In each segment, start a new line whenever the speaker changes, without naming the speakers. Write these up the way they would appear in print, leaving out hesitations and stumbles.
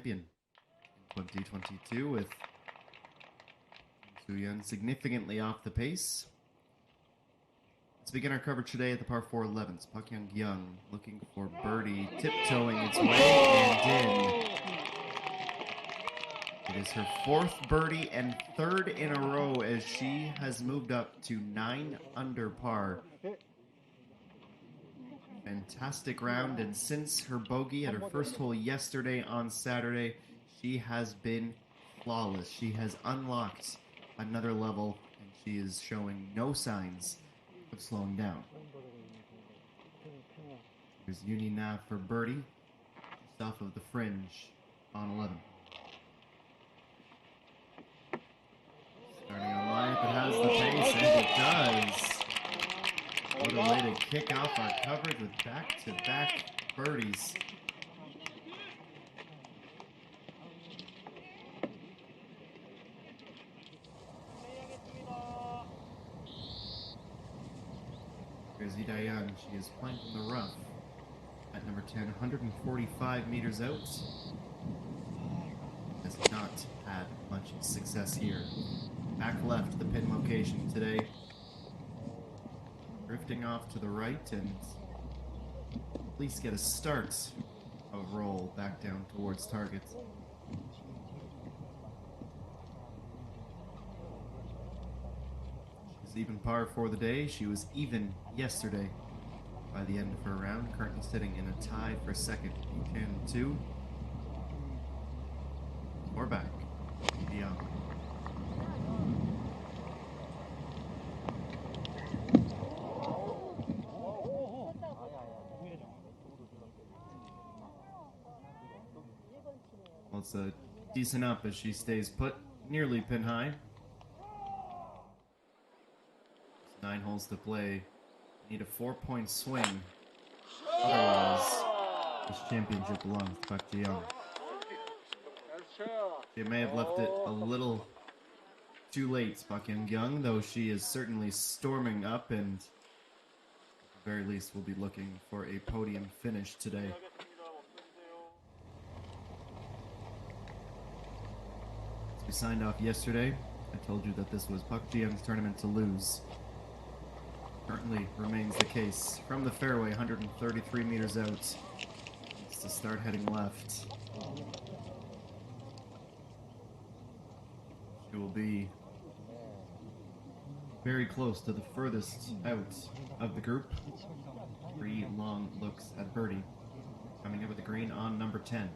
champion in 2022 with Soo-Yeon significantly off the pace. Let's begin our coverage today at the par 4 11s. Park Young looking for birdie, tiptoeing its way and in. It is her fourth birdie and third in a row as she has moved up to 9 under par. Fantastic round, and since her bogey at her first hole yesterday on Saturday, she has been flawless. She has unlocked another level, and she is showing no signs of slowing down. Here's Uni Na for birdie, just off of the fringe on 11. Starting on line, if it has the pace, and it does. What a way to kick off our coverage with back-to-back birdies. Here's Idayan. She is playing from the rough at number 10, 145 meters out. Has not had much success here. Back left, the pin location today. Drifting off to the right and at least get a start of roll back down towards target. She's even par for the day. She was even yesterday by the end of her round. Currently sitting in a tie for second. Can 2. Or back. Beyond. Well, it's a decent up as she stays put, nearly pin high. 9 holes to play. Need a 4-point swing. Otherwise, this championship belongs to Park Ji-young. She may have left it a little too late, Park Young, though she is certainly storming up, and at the very least we'll be looking for a podium finish today. We signed off yesterday. I told you that this was Park Ji-young's tournament to lose. Currently remains the case. From the fairway, 133 meters out. Needs to start heading left. She will be very close to the furthest out of the group. 3 long looks at birdie. Coming in with the green on number 10.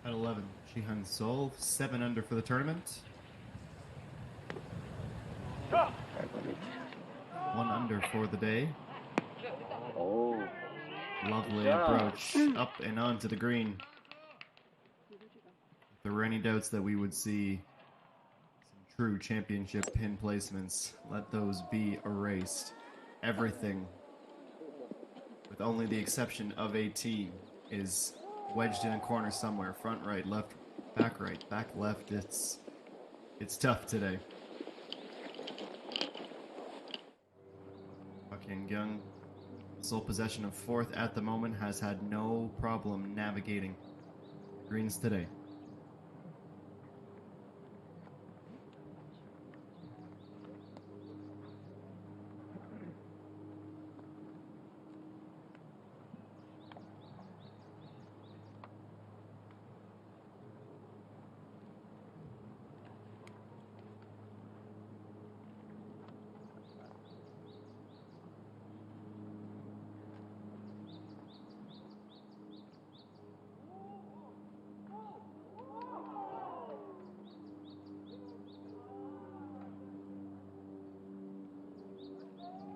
At 11, Jihan Sol, 7 under for the tournament. 1 under for the day.
Oh,
Lovely approach up and onto the green. If there were any doubts that we would see some true championship pin placements, let those be erased. Everything, with only the exception of a tee, is wedged in a corner somewhere. Front right, left, back left. It's tough today. Park Young, sole possession of 4th at the moment, has had no problem navigating the greens today.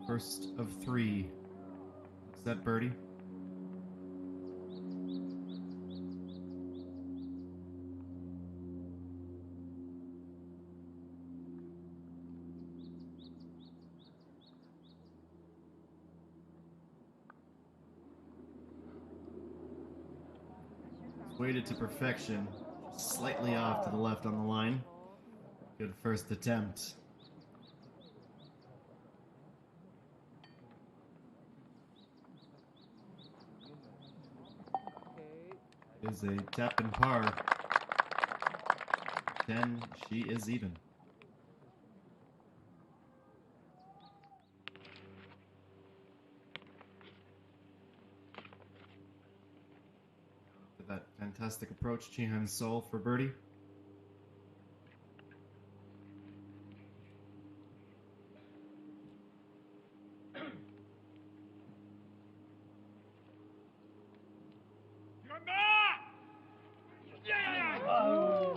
First of 3. Looks at birdie. Weighted to perfection. Just slightly off to the left on the line. Good first attempt. It is a tap and par. 10, she is even. That fantastic approach, Chihan Sol for birdie.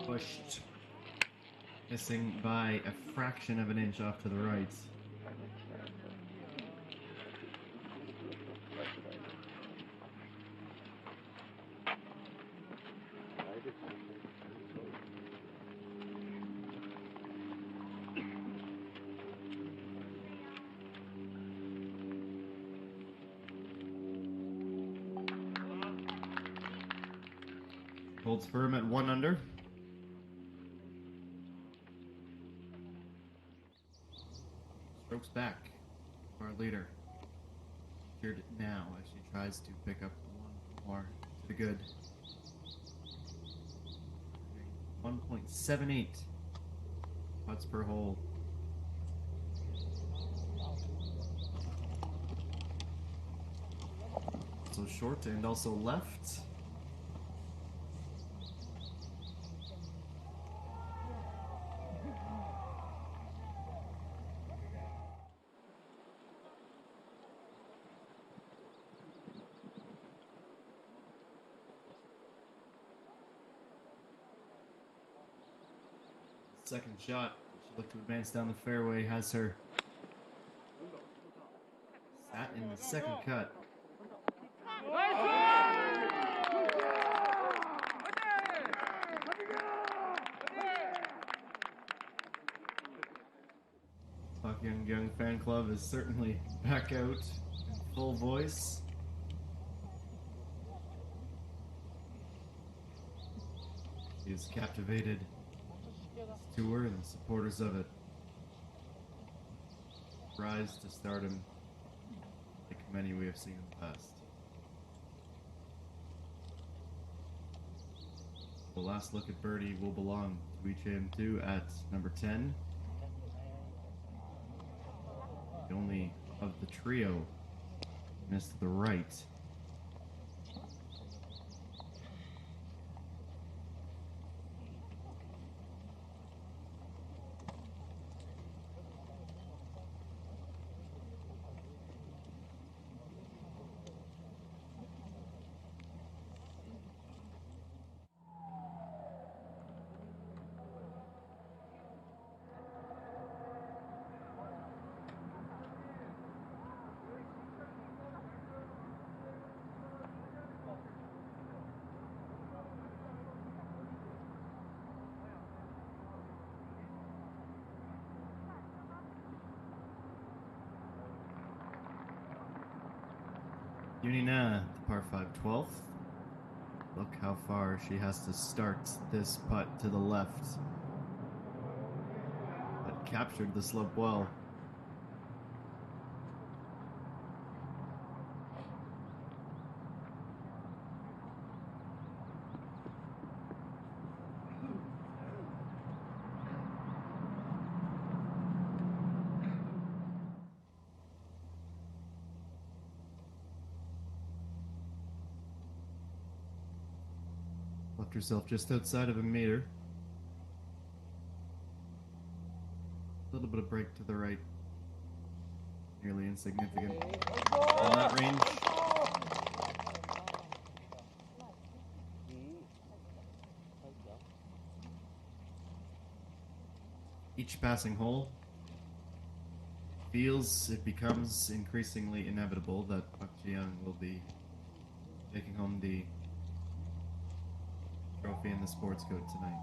Pushed. Missing by a fraction of an inch off to the right. Holds firm at 1 under. Strokes back. Our leader. Secured now as she tries to pick up one more to the good. 1.78 putts per hole. So short and also left. Second shot. She looked to advance down the fairway, has her sat in the second cut. Pak Young fan club is certainly back out in full voice. She has captivated this tour and the supporters of it. Rise to stardom like many we have seen in the past. The last look at birdie will belong to HAM2 at number 10. The only of the trio missed the right. Unina, the par 5 12th. Look how far she has to start this putt to the left. But captured the slope well. Left herself just outside of a meter. A little bit of break to the right. Nearly insignificant. In that range. Each passing hole feels it becomes increasingly inevitable that Pak Ji-young will be taking home the trophy in the sports coat tonight.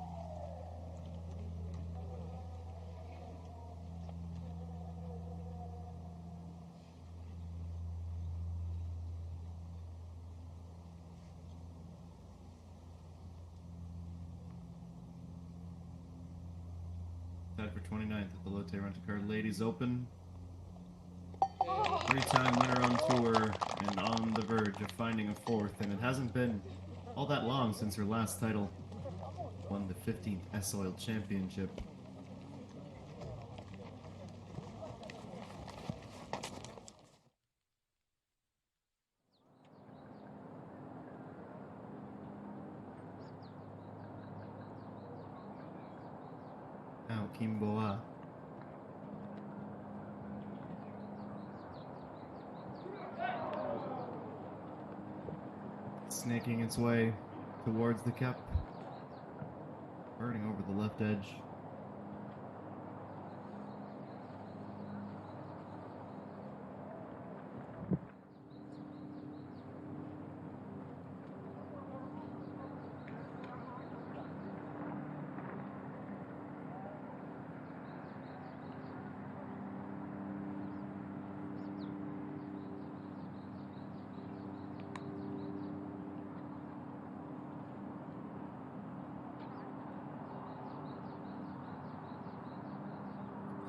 tied for 29th at the Lotte Rent-A-Car Ladies Open. Three-time winner on tour and on the verge of finding a fourth, and it hasn't been all that long since her last title. Won the 15th S-Oil Championship. HANKOOKILBO. Snaking its way towards the cup. Burning over the left edge.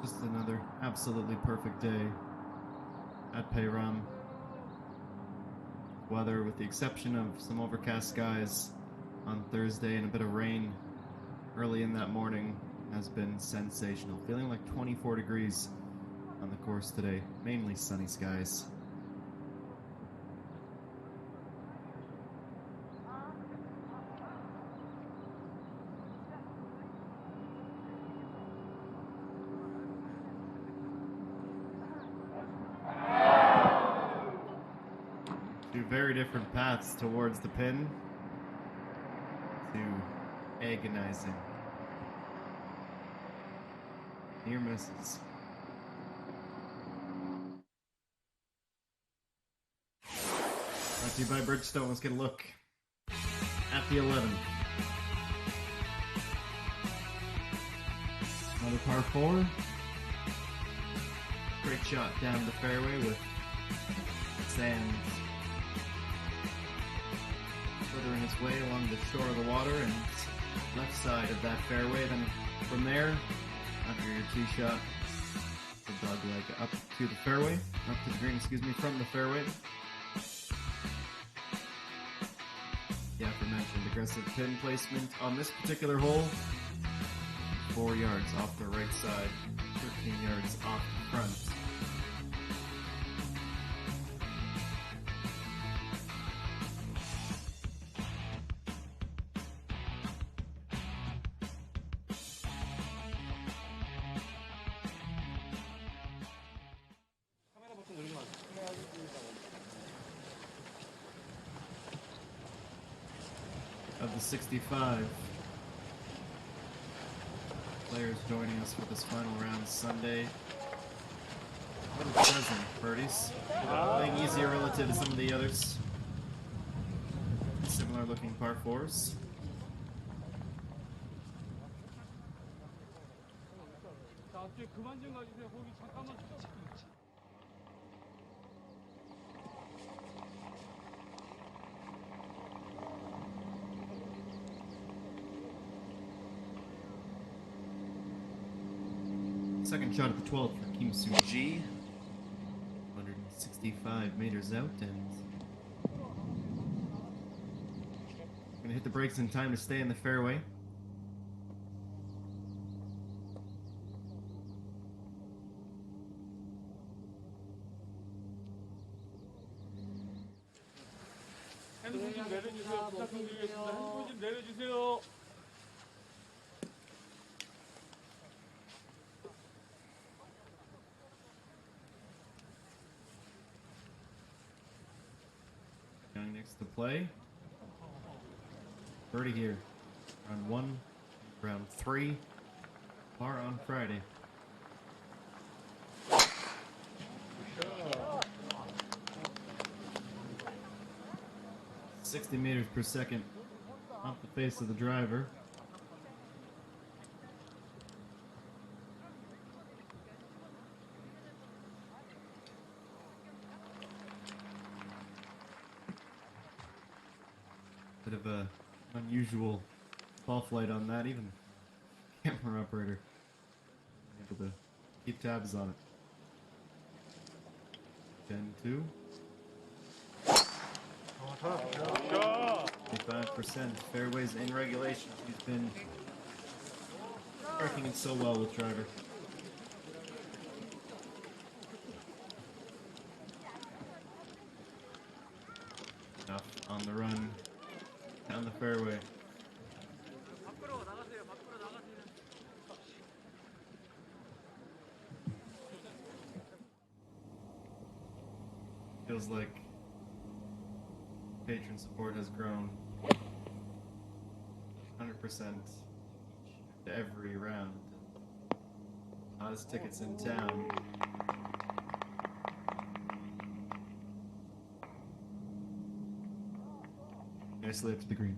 Just another absolutely perfect day at Peiram. Weather, with the exception of some overcast skies on Thursday and a bit of rain early in that morning, has been sensational. Feeling like 24 degrees on the course today. Mainly sunny skies. Two very different paths towards the pin to agonizing near misses. Brought to you by Bridgestone. Let's get a look at the 11. Another par 4. Great shot down the fairway with sand flittering its way along the shore of the water and left side of that fairway. Then from there, after your tee shot, the dog leg up to the fairway, up to the green, from the fairway. The aforementioned aggressive pin placement on this particular hole. 4 yards off the right side, 13 yards off the front. Of the 65 players joining us for this final round Sunday. A little dozen birdies. Playing easier relative to some of the others. Similar looking par 4s. Second shot at the 12th for Kim Soo-ji. 165 meters out, and gonna hit the brakes in time to stay in the fairway.
핸드폰 좀 내려주세요. 부탁드리겠습니다. 핸드폰 좀 내려주세요.
Young next to play. Birdie here. Round 1, round 3. Par on Friday.
굿샷.
60 meters per second off the face of the driver. Bit of a unusual ball flight on that, even camera operator able to keep tabs on it. 10-2.
자,
25% fairways in regulation. He's been working it so well with driver. Enough on the run down the fairway. Feels like patron support has grown 100% to every round. Hottest tickets in town. Nicely up to the green.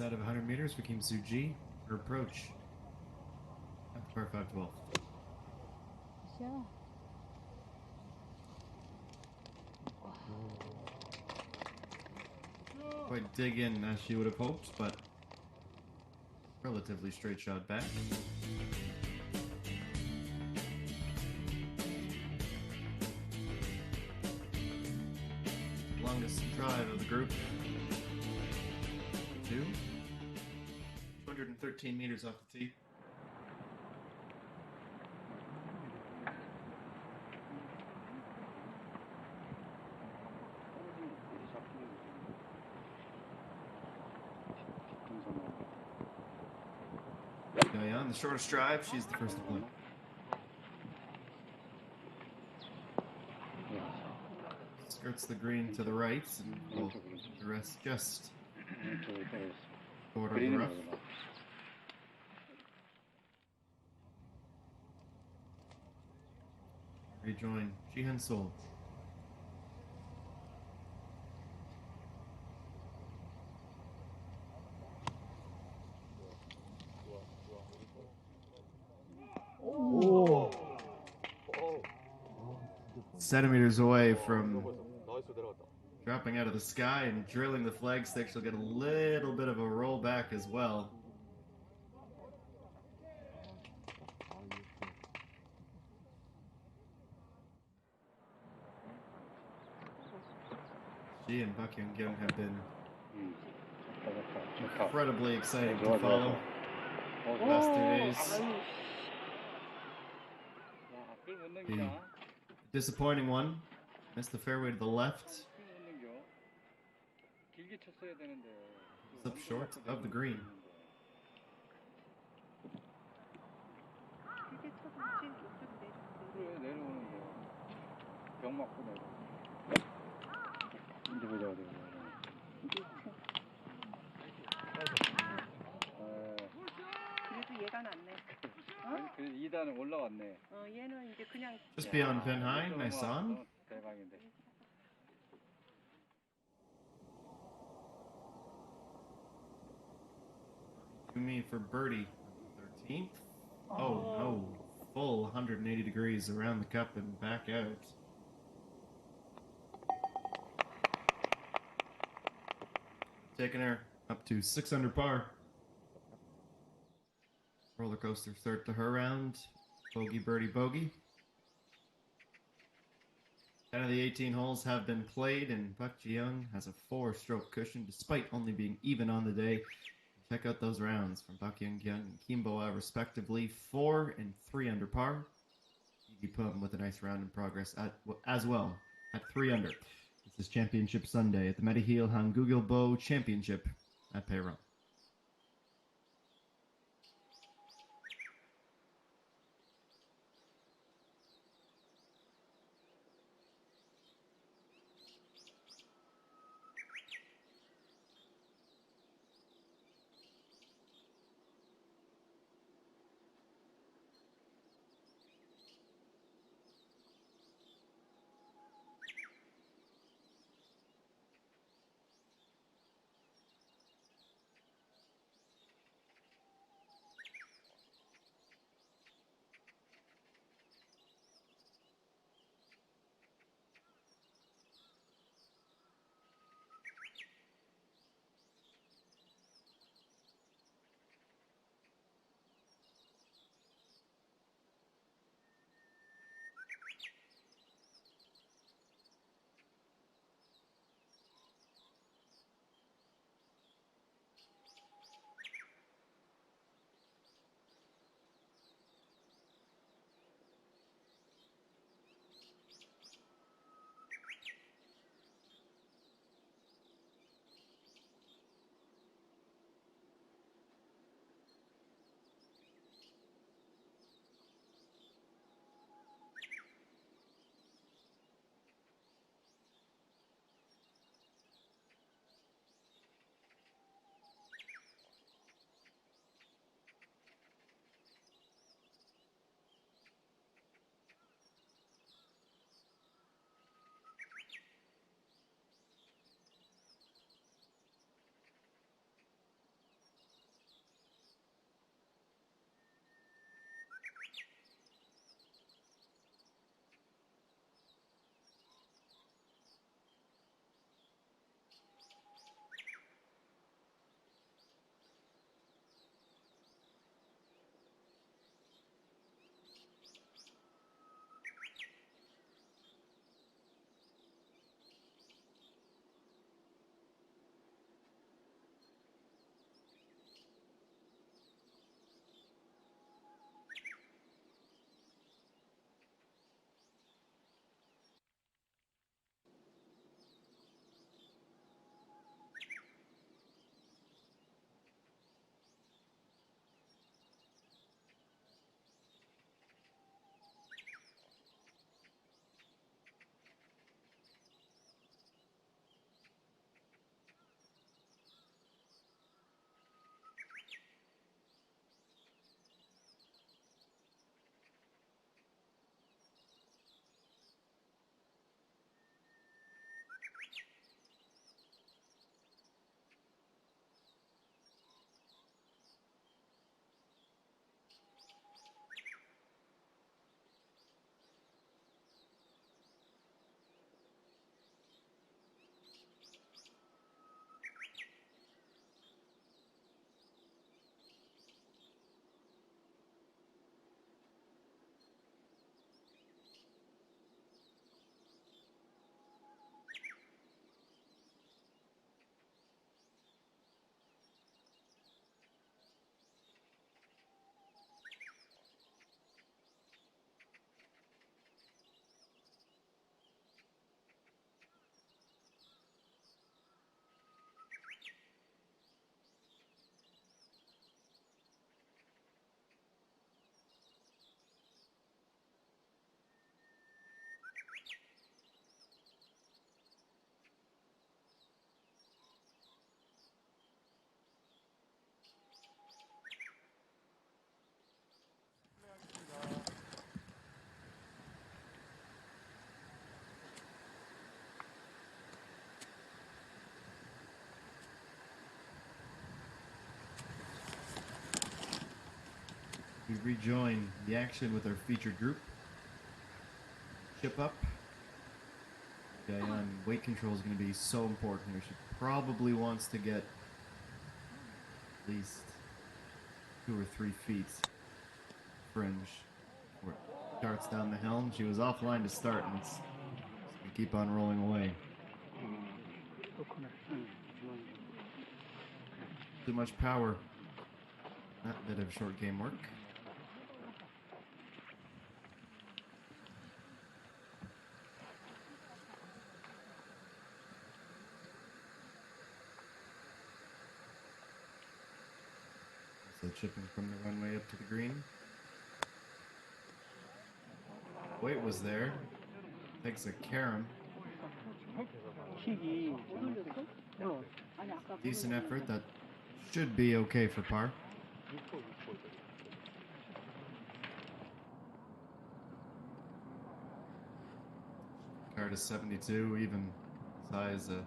Out of 100 meters for Kim Soo-ji. Her approach at the par 5-12.
샷.
Quite dig in as she would have hoped, but relatively straight shot back. Longest drive of the group. 213 meters off the tee. On the shortest drive, she's the first to play. Skirts the green to the right, and well, the rest just forward of the rough. Rejoin Jihan Sol. Centimeters away from dropping out of the sky and drilling the flagstick. She'll get a little bit of a roll back as well. She and Park Young-kyung have been incredibly exciting to follow the last 2 days. The disappointing one, missed the fairway to the left. It's up short of the green.
그래도 얘가 낫네. 어?
그래서 2단은 올라왔네.
얘는 이제 그냥
Just beyond pin high, nice on.
대박인데.
To me for birdie, 13th. Oh no, full 180 degrees around the cup and back out. Taking her up to 6 under par. Roller coaster start to her round. Bogey, birdie, bogey. 10 of the 18 holes have been played, and Park Ji-young has a 4-stroke cushion despite only being even on the day. Check out those rounds from Park Young-kyung and Kim Boa, respectively, 4 and 3 under par. Yi Pum with a nice round in progress as well at 3 under. This is Championship Sunday at the MEDIHEAL HANKOOKILBO Championship at Payron. We rejoin the action with our featured group. Chip up. Diane, weight control is going to be so important here. She probably wants to get at least 2 or 3 feet fringe before it darts down the helm. She was offline to start, and it's going to keep on rolling away. Too much power. That bit of short game work. So chipping from the runway up to the green. Weight was there. Takes a carom. Decent effort. That should be okay for par. Card is 72, even as high as a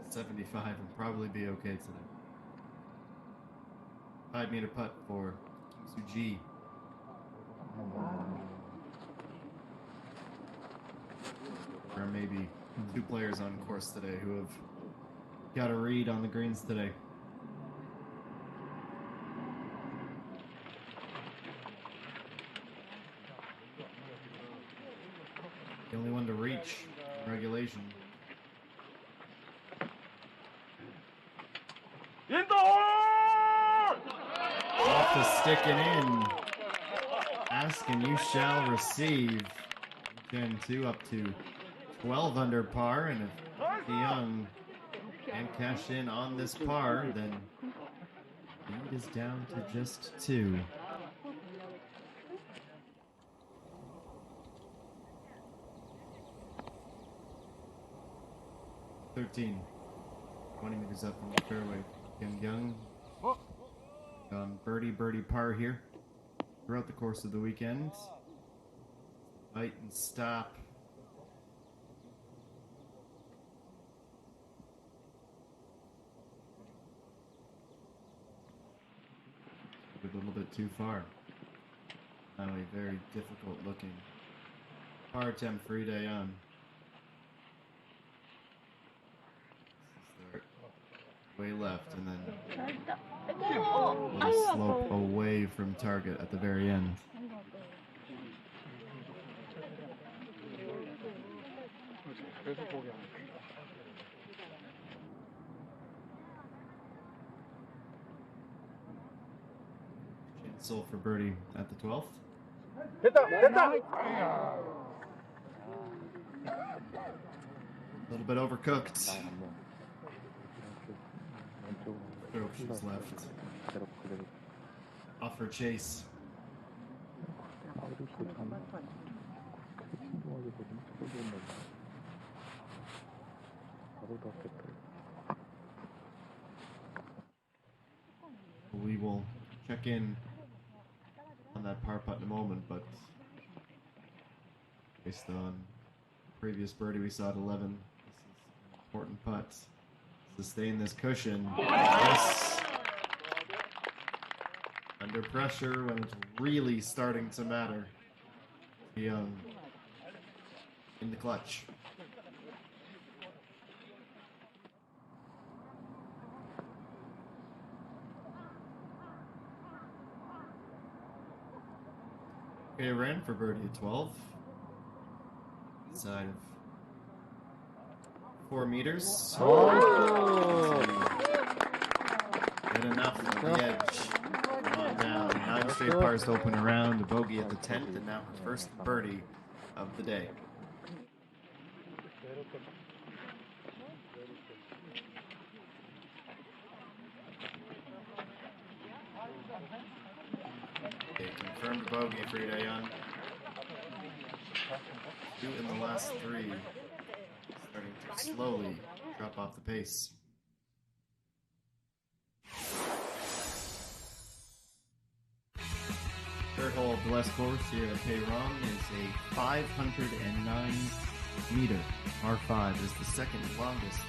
75, and probably be okay today. 5-meter putt for Suji. There are maybe 2 players on course today who have got a read on the greens today. The only one to reach in regulation. Off the stick and in. Ask and you shall receive. Gen 2 up to 12 under par, and if Young can cash in on this par, then lead is down to just 2. (13) 20 meters up from the fairway. Ken Young on birdie par here throughout the course of the weekend. Bite and stop. A little bit too far. Now a very difficult looking par attempt for Ida Young. Way left, and then a little slope away from target at the very end. Chancel for birdie at the 12th. A little bit overcooked. Oh, she's left. Off her chase. We will check in on that par putt in a moment, but based on previous birdie we saw at 11, this is an important putt. Sustain this cushion. Yes. Under pressure when it's really starting to matter. Young in the clutch. Okay, ran for birdie at 12. Inside of 4 meters. Oh. Good enough on the edge. On down. 9 straight pars to open around. A bogey at the 10th, and now her first birdie of the day. Okay, confirmed bogey for Ida Young. 2 in the last 3. Starting to slowly drop off the pace. Third hole of the West Course here at Peyron is a 509 meter. Par 5 is the second longest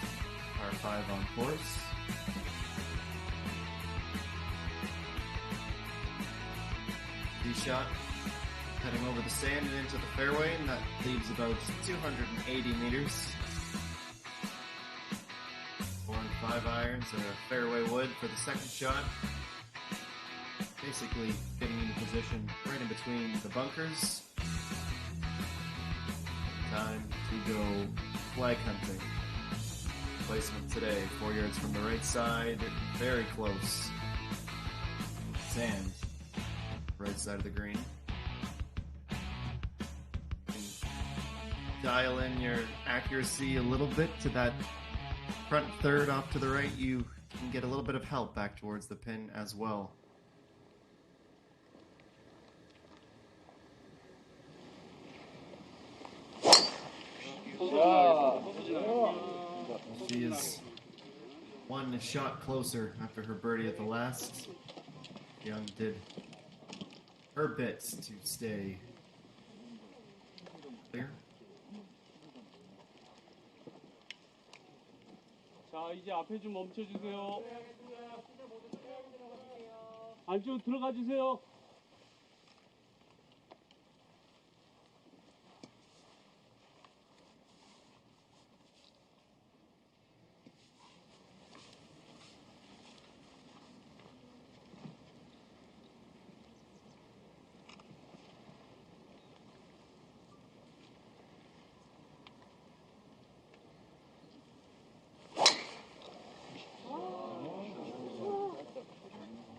par 5 on course. shot, heading over the sand and into the fairway, and that leaves about 280 meters. 4 and 5 irons, a fairway wood for the second shot. Basically getting into position right in between the bunkers. Time to go flag hunting. Placement today, 4 yards from the right side, very close. Sand, right side of the green. Dial in your accuracy a little bit to that front third off to the right. You can get a little bit of help back towards the pin as well. She is one shot closer after her birdie at the last. Young did her bits to stay clear.
자, 이제 앞에 좀 멈춰주세요. 안쪽 들어가 주세요.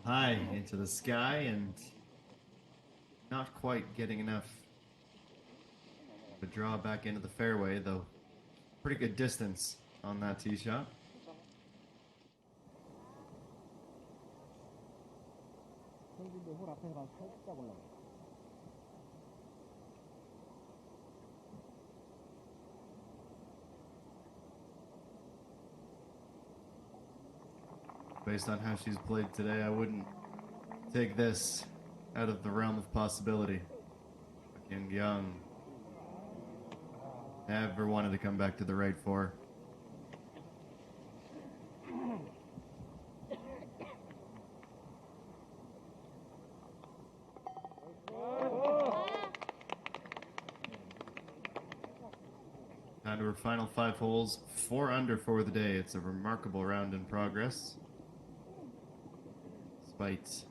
High into the sky and not quite getting enough of a draw back into the fairway, though pretty good distance on that tee shot. Based on how she's played today, I wouldn't take this out of the realm of possibility. Fucking Young never wanted to come back to the right for her. Down to her final 5 holes, 4 under for the day. It's a remarkable round in progress. Despite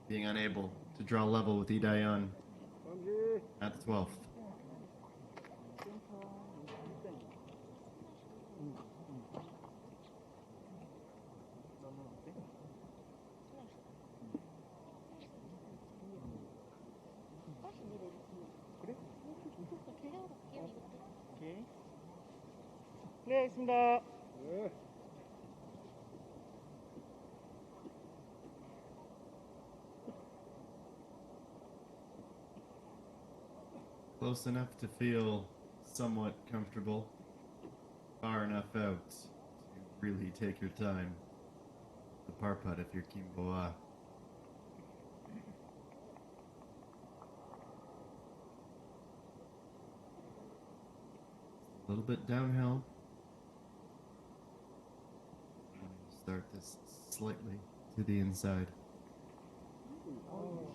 being unable to draw level with Lee Daeyeon at the 12th.
네, 알겠습니다.
Close enough to feel somewhat comfortable. Far enough out to really take your time. The par putt if you're Kimboa. A little bit downhill. Start this slightly to the inside.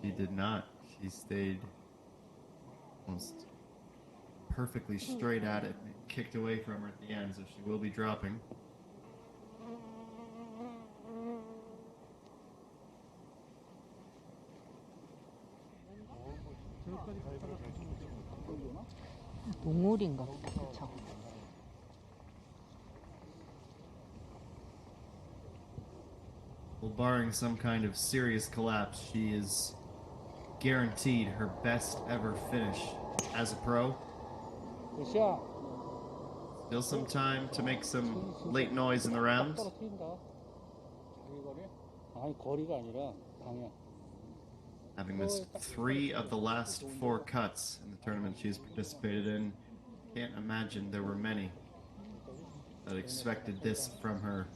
She did not. She stayed almost perfectly straight at it. It kicked away from her at the end, so she will be dropping.
동물인가 보다, 그쵸?
Well, barring some kind of serious collapse, she is guaranteed her best ever finish as a pro. Still some time to make some late noise in the round. Having missed 3 of the last 4 cuts in the tournament she's participated in, can't imagine there were many that expected this from her.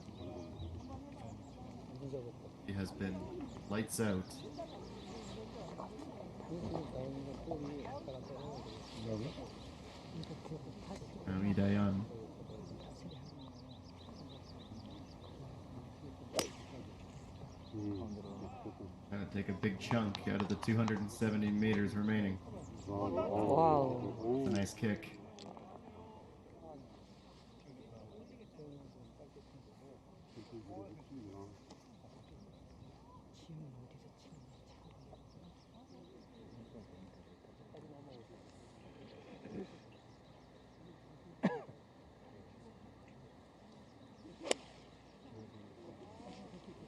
She has been lights out. Now Lee Daeyeon. Trying to take a big chunk out of the 270 meters remaining.
와우.
It's a nice kick.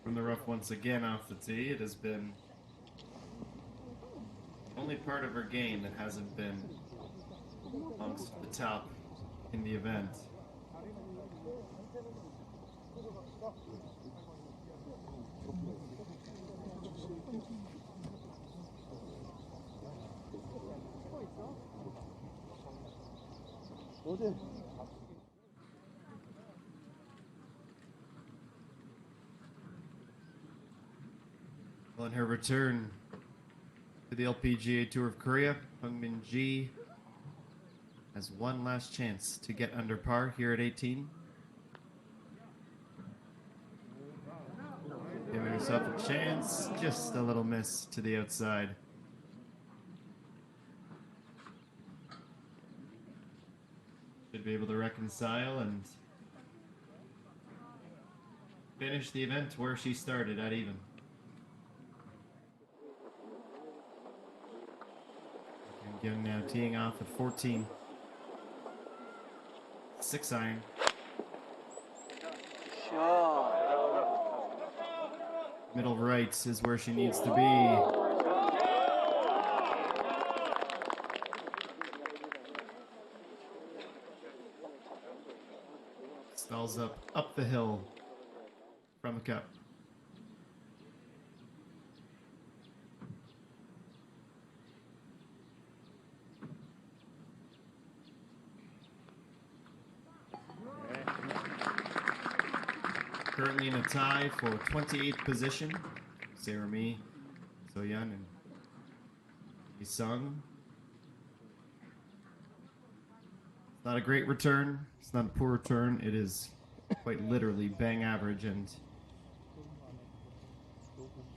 From the rough once again off the tee, it has been the only part of her game that hasn't been amongst the top in the event. Well, in her return to the LPGA Tour of Korea, Hungmin Ji has one last chance to get under par here at 18. Giving herself a chance, just a little miss to the outside. Should be able to reconcile and finish the event where she started, at even. Young now teeing off at 14. 6 iron. Middle right is where she needs to be. Stalls up the hill from the cup. Currently in a tie for 28th position. Sarami, Soyeon, and Isung. It's not a great return. It's not a poor return. It is quite literally bang average, and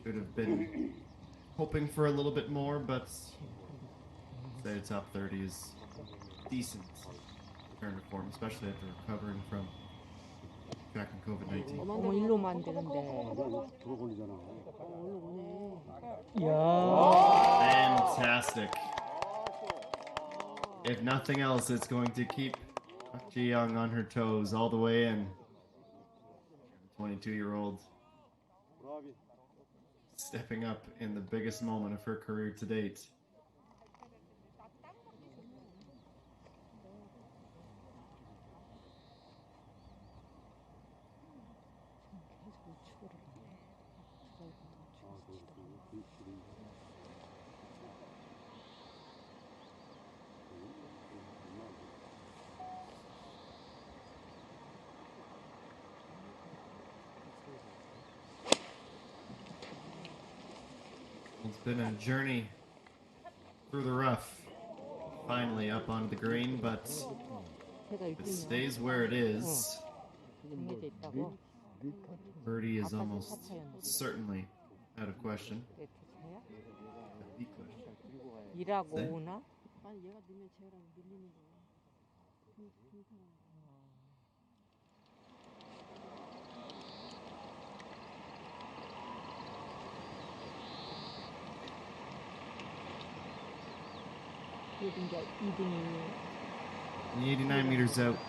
should have been hoping for a little bit more, but say top 30 is decent return to form, especially after recovering from tracking COVID-19.
어머, 일로 오면 안 되는데. 이야.
Fantastic. If nothing else, it's going to keep Ji Young on her toes all the way in. 22-year-old stepping up in the biggest moment of her career to date. It's been a journey through the rough, finally up onto the green, but if it stays where it is,
정해져 있다고.
birdie is almost certainly out of question. The question.
일하고
네.
오나?
아니 얘가 넣으면 쟤랑 밀리는 거야.
그래도 이제 2등이
89 meters out.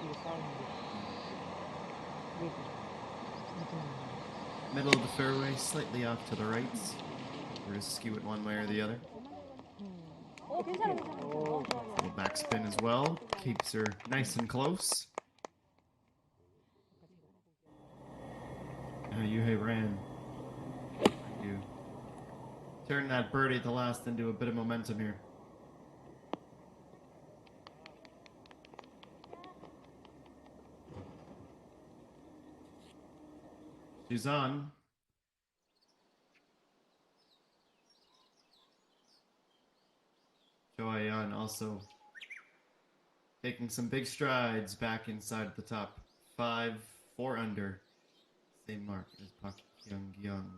우리 싸우는 게. 2등.
Middle of the fairway, slightly off to the right. We're going to skew it one way or the other. Little backspin as well. Keeps her nice and close. Now Yuhei ran. You turn that birdie at the last into a bit of momentum here. She's on. Choayan also taking some big strides back inside the top 5, 4 under. Same mark as Pak Young Young.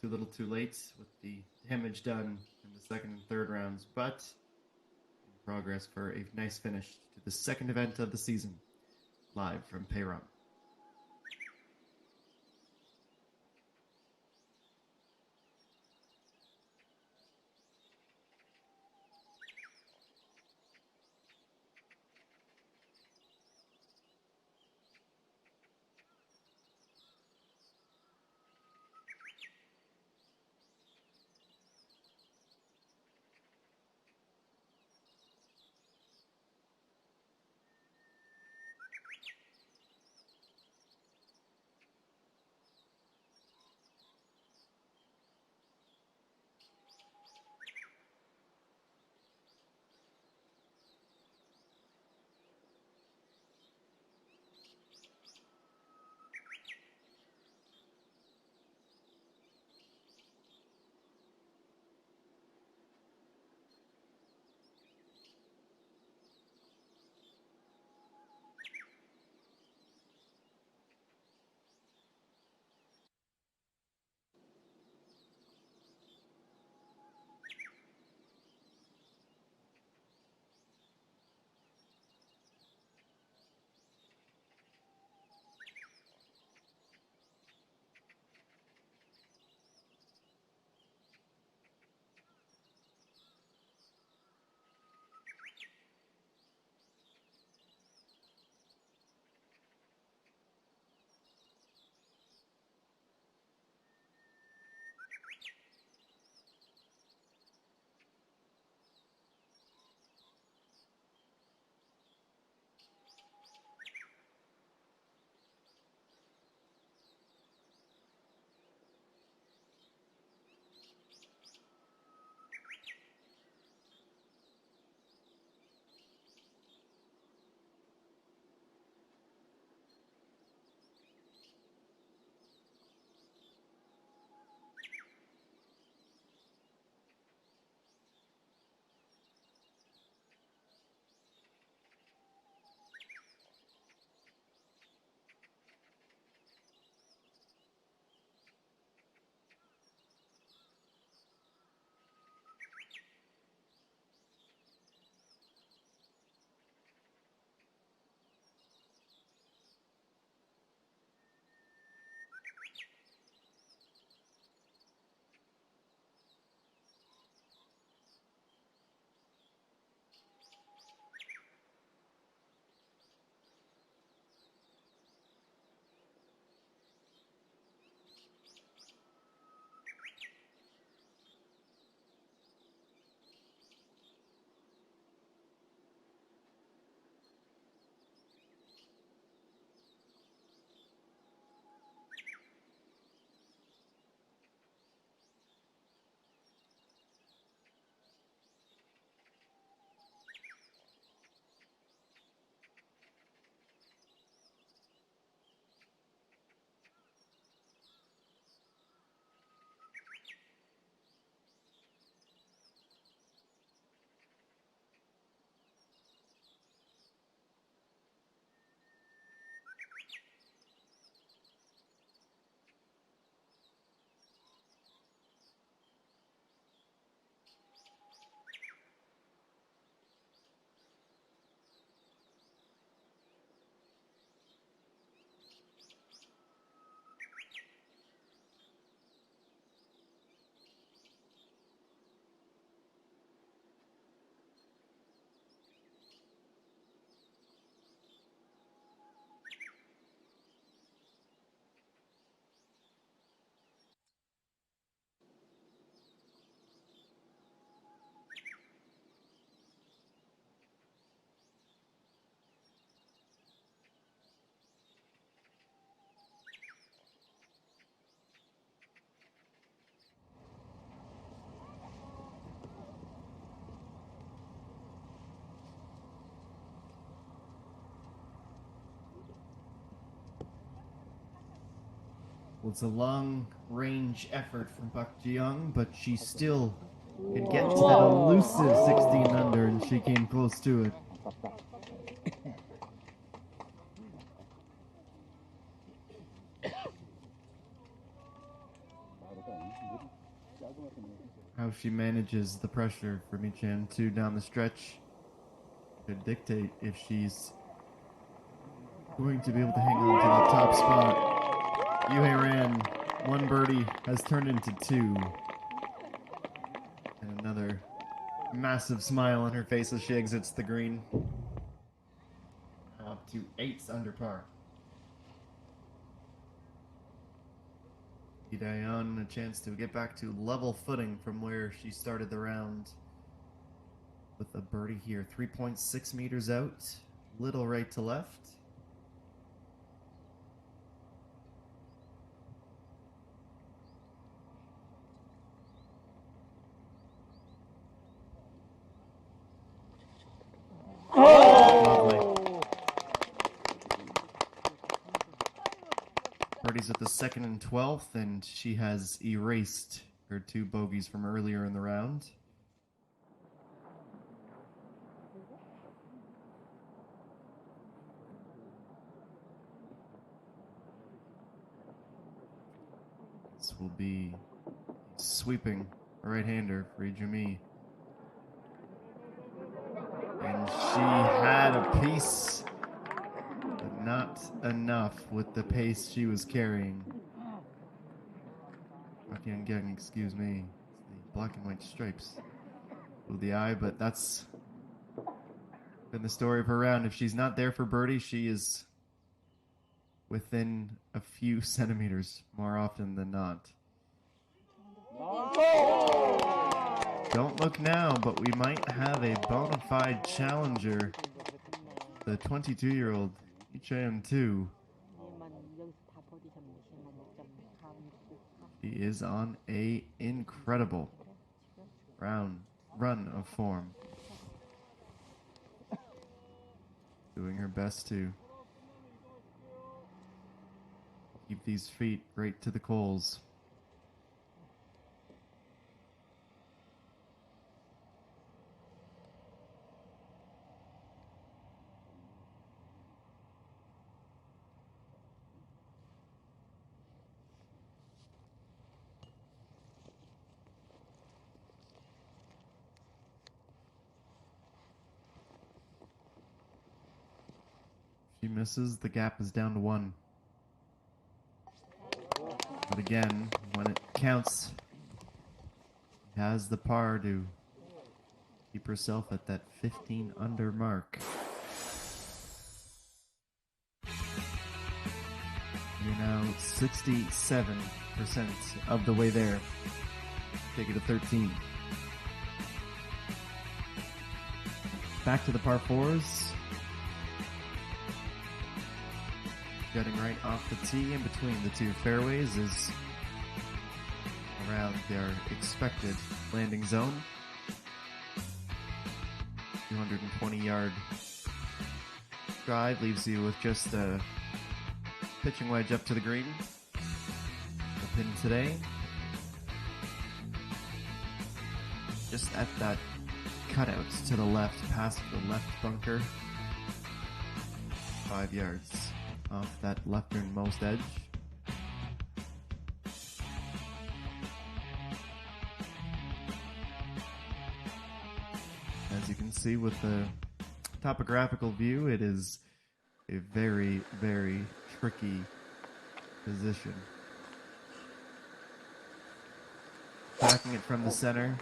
too little too late with the damage done in the second and third rounds, but in progress for a nice finish to the second event of the season, live from Payron. Well, it's a long-range effort from Park Ji-young, but she still could get to that elusive 16 under, and she came close to it. how she manages the pressure for Michan 2 down the stretch could dictate if she's going to be able to hang on to that top spot. Yuhei Ran, 1 birdie has turned into 2. And another massive smile on her face as she exits the green. Up to 8 under par. Dayan a chance to get back to level footing from where she started the round with a birdie here. 3.6 meters out, little right to left. Lovely. Birdie's at the 2nd and 12th, and she has erased her 2 bogeys from earlier in the round. This will be sweeping right-hander for Ijumi. And she had a piece, but not enough with the pace she was carrying. Again, excuse me. It's the black and white stripes of the eye, but that's been the story of her round. If she's not there for birdie, she is within a few centimeters more often than not. Don't look now, but we might have a bona fide challenger. The 22-year-old HAM2. He is on a incredible run of form. Doing her best to keep these feet right to the coals. She misses, the gap is down to 1. But again, when it counts, she has the par to keep herself at that 15 under mark. You're now 67% of the way there. Take it to 13. Back to the par 4s. Getting right off the tee in between the 2 fairways is around their expected landing zone. 220-yard drive leaves you with just a pitching wedge up to the green. The pin today, just at that cutout to the left, past the left bunker. 5 yards off that lefternmost edge. As you can see with the topographical view, it is a very, very tricky position. Backing it from the center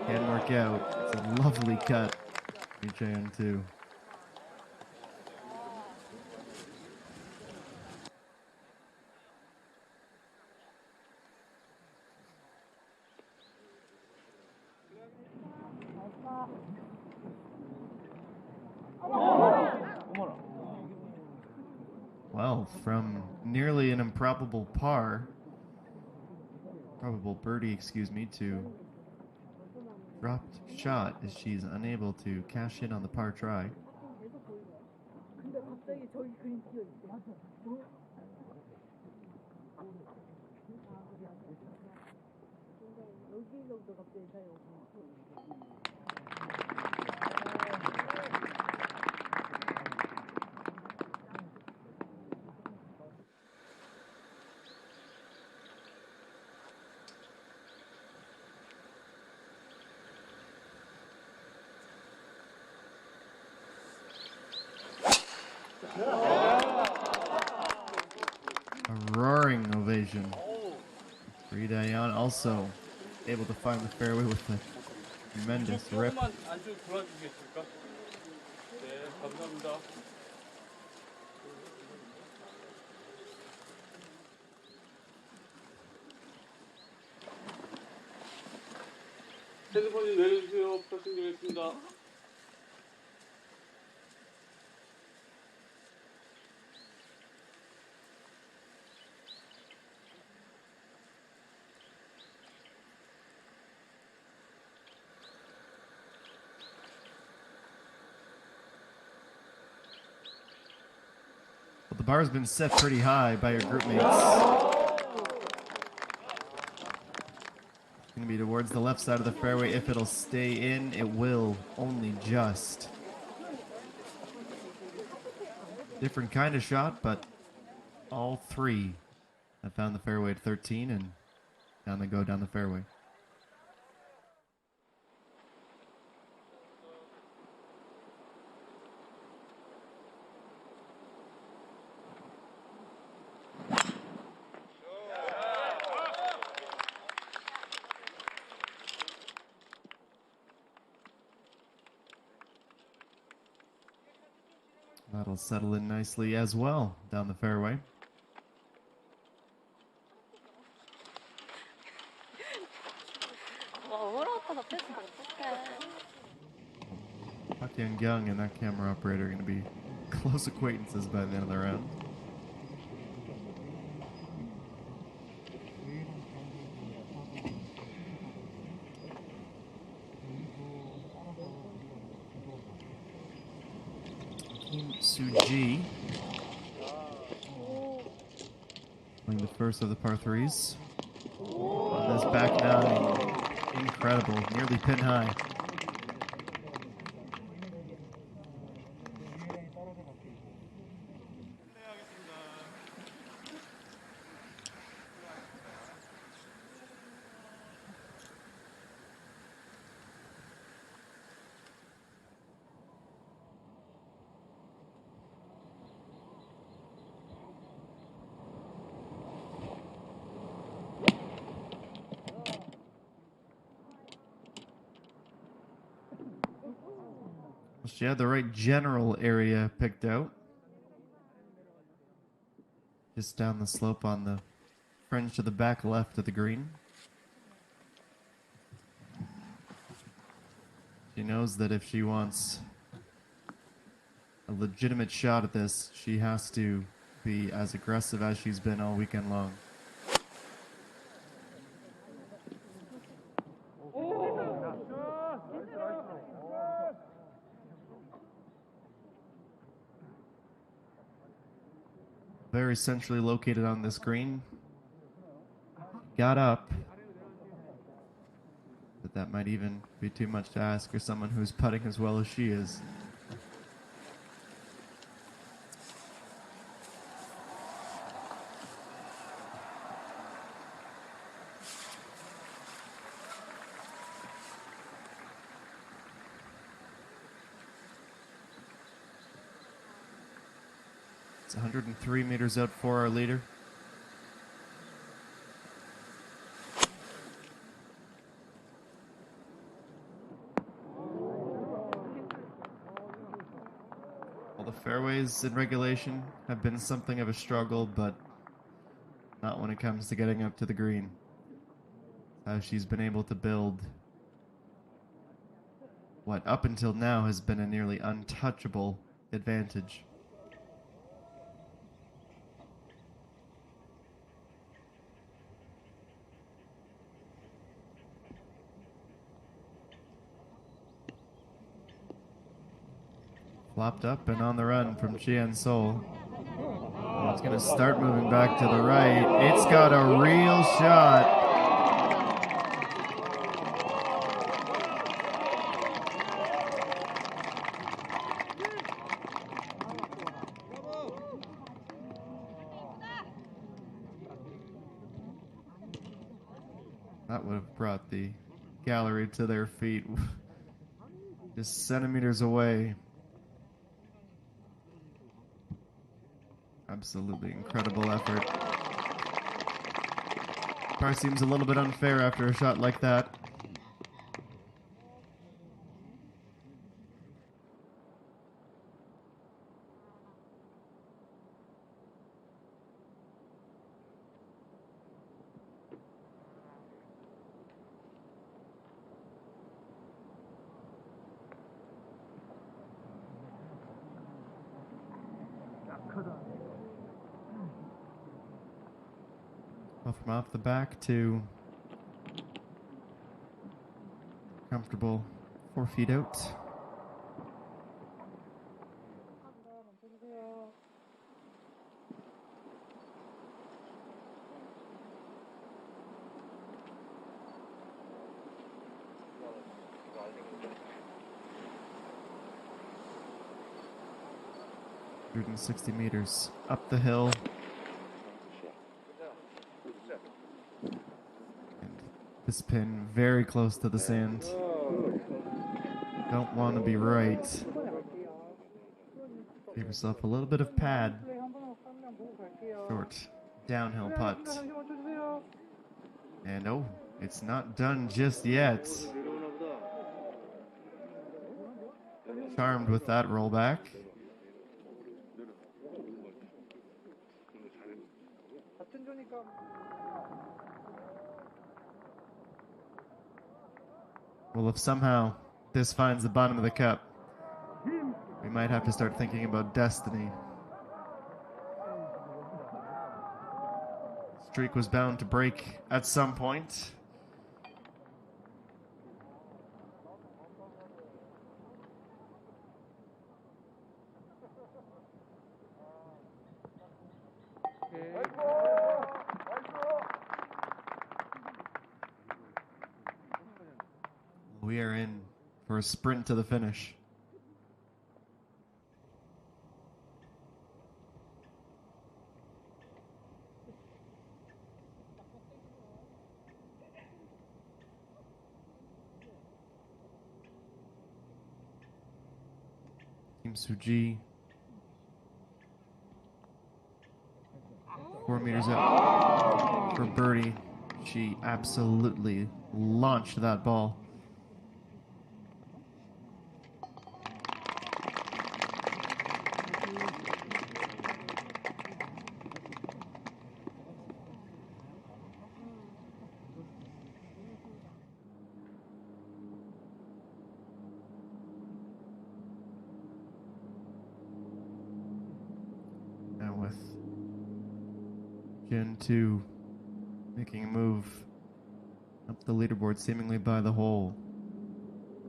can work out. It's a lovely cut. HAM2. Well, from nearly an improbable probable birdie, excuse me, to dropped shot as she's unable to cash in on the par try. A roaring ovation. Ridayan also able to find the fairway with a tremendous rip.
조금만 안쪽 돌아주시겠습니까? 네, 감사합니다. 핸드폰 좀 내려주세요. 부탁드리겠습니다.
Well, the bar's been set pretty high by your group mates. Going to be towards the left side of the fairway. If it'll stay in, it will, only just. Different kind of shot, but all three have found the fairway at 13 and down they go down the fairway. That'll settle in nicely as well down the fairway. Pak Young and that camera operator are going to be close acquaintances by the end of the round. Suji playing the first of the par threes on this back nine. Incredible, nearly pin high. She had the right general area picked out. Just down the slope on the fringe to the back left of the green. She knows that if she wants a legitimate shot at this, she has to be as aggressive as she's been all weekend long. Very centrally located on this green. Got up. But that might even be too much to ask for someone who's putting as well as she is. It's 103 meters out for our leader. Well, the fairways in regulation have been something of a struggle, but not when it comes to getting up to the green. How she's been able to build what up until now has been a nearly untouchable advantage. Flopped up and on the run from Chian Sol. It's going to start moving back to the right. It's got a real shot. That would have brought the gallery to their feet. Just centimeters away. Absolutely incredible effort. Par seems a little bit unfair after a shot like that. Well, from off the back to comfortable 4 feet out. $160 meters up the hill. And this pin very close to the sand. Don't want to be right. Give yourself a little bit of pad. Short downhill putt. And oh, it's not done just yet. Charmed with that rollback. Well, if somehow this finds the bottom of the cup, we might have to start thinking about destiny. Streak was bound to break at some point. We are in for a sprint to the finish. Kim Soo-ji, 4 meters out for birdie. She absolutely launched that ball. Now with Gen 2 making a move up the leaderboard seemingly by the hole.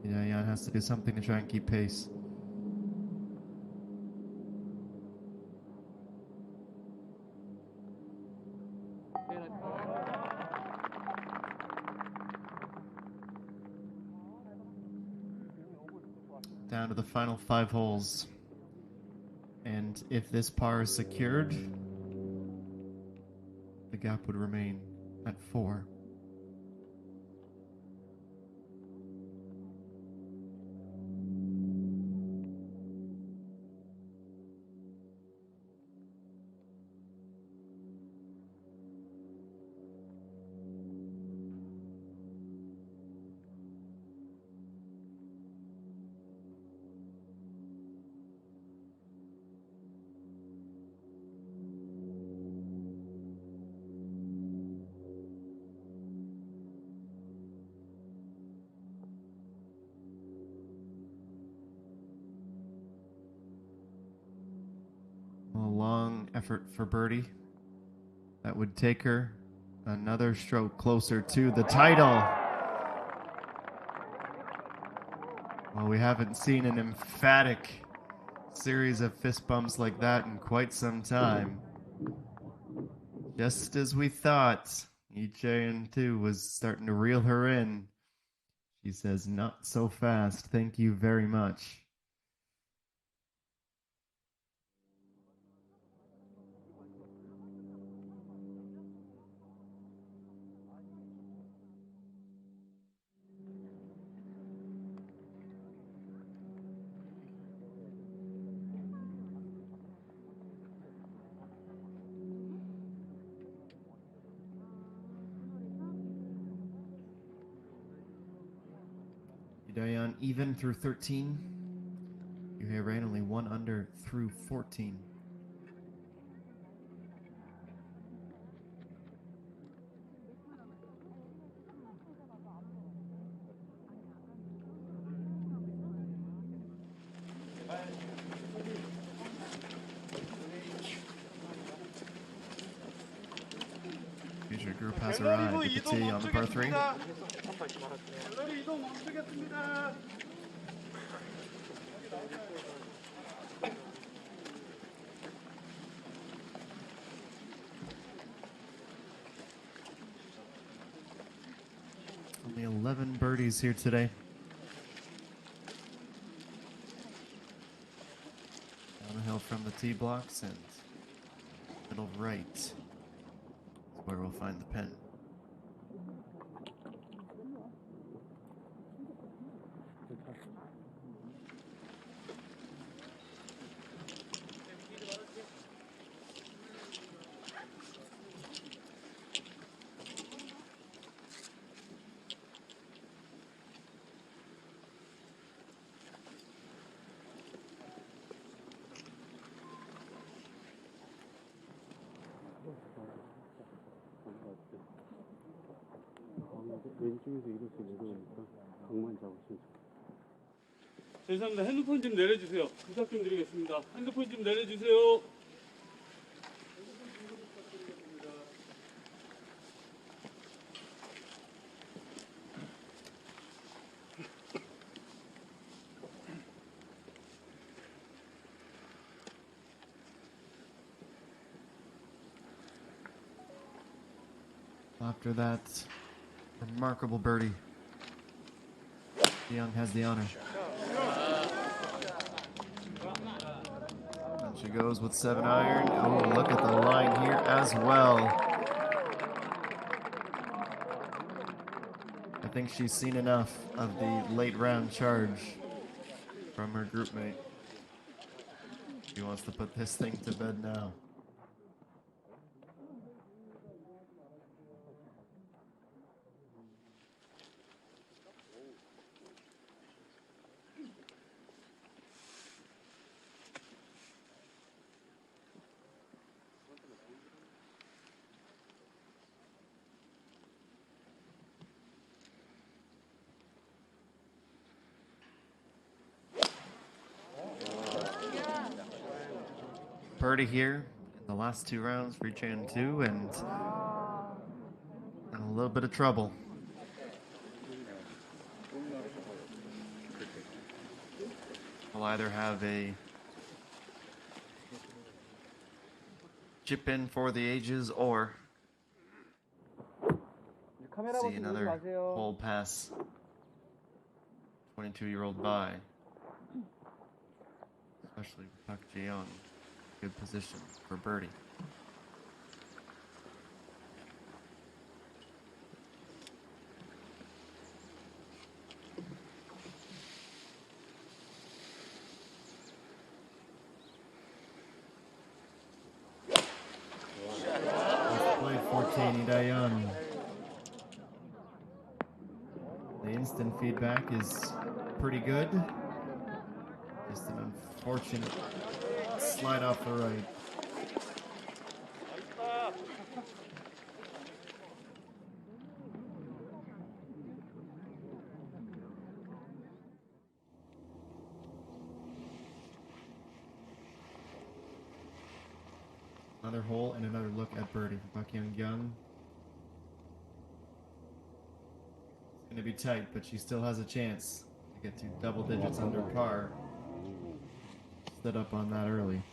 Jan has to do something to try and keep pace. Down to the final 5 holes. And if this par is secured, the gap would remain at 4. A long effort for birdie. That would take her another stroke closer to the title. Well, we haven't seen an emphatic series of fist bumps like that in quite some time. Just as we thought, EJN2 was starting to reel her in. She says, "Not so fast, thank you very much." Dayan even through 13. Yuhei Rain only 1 under through 14. Future group has arrived at the tee on the par 3.
갤러리 이동 멈추겠습니다.
Only 11 birdies here today. Down the hill from the tee blocks and middle right is where we'll find the pin.
왼쪽에서 이렇게 내려오니까 각만 잡으시면
죄송합니다. 핸드폰 좀 내려주세요. 부탁 좀 드리겠습니다. 핸드폰 좀 내려주세요.
After that remarkable birdie, Young has the honor. And she goes with 7 iron. Oh, look at the line here as well. I think she's seen enough of the late round charge from her group mate. She wants to put this thing to bed now. Birdie here in the last 2 rounds for Chan 2 and in a little bit of trouble. We'll either have a chip in for the ages or see another hole pass 22-year-old by, especially with Park Ji-young. Good position for birdie. Let's play 14, Dayan. The instant feedback is pretty good. Just an unfortunate slide off the right. Another hole and another look at birdie for Park Young. It's going to be tight, but she still has a chance to get to double digits under par. Stood up on that early.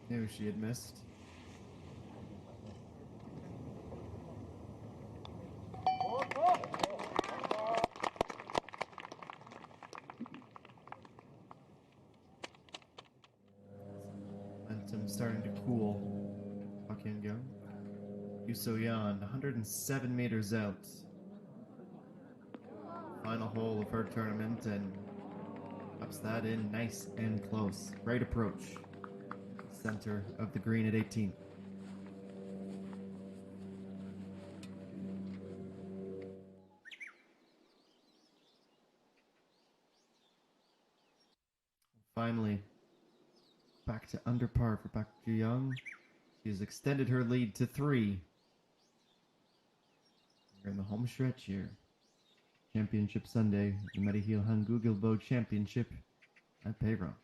Knew she had missed. Momentum starting to cool. Park Young. Yuso Yan, 107 meters out. Final hole of her tournament and ups that in nice and close. Great approach. Center of the green at 18. back to under par for Park Ju-young. She has extended her lead to 3. We're in the home stretch here. Championship Sunday, the MEDIHEAL HANKOOKILBO Championship at Payron.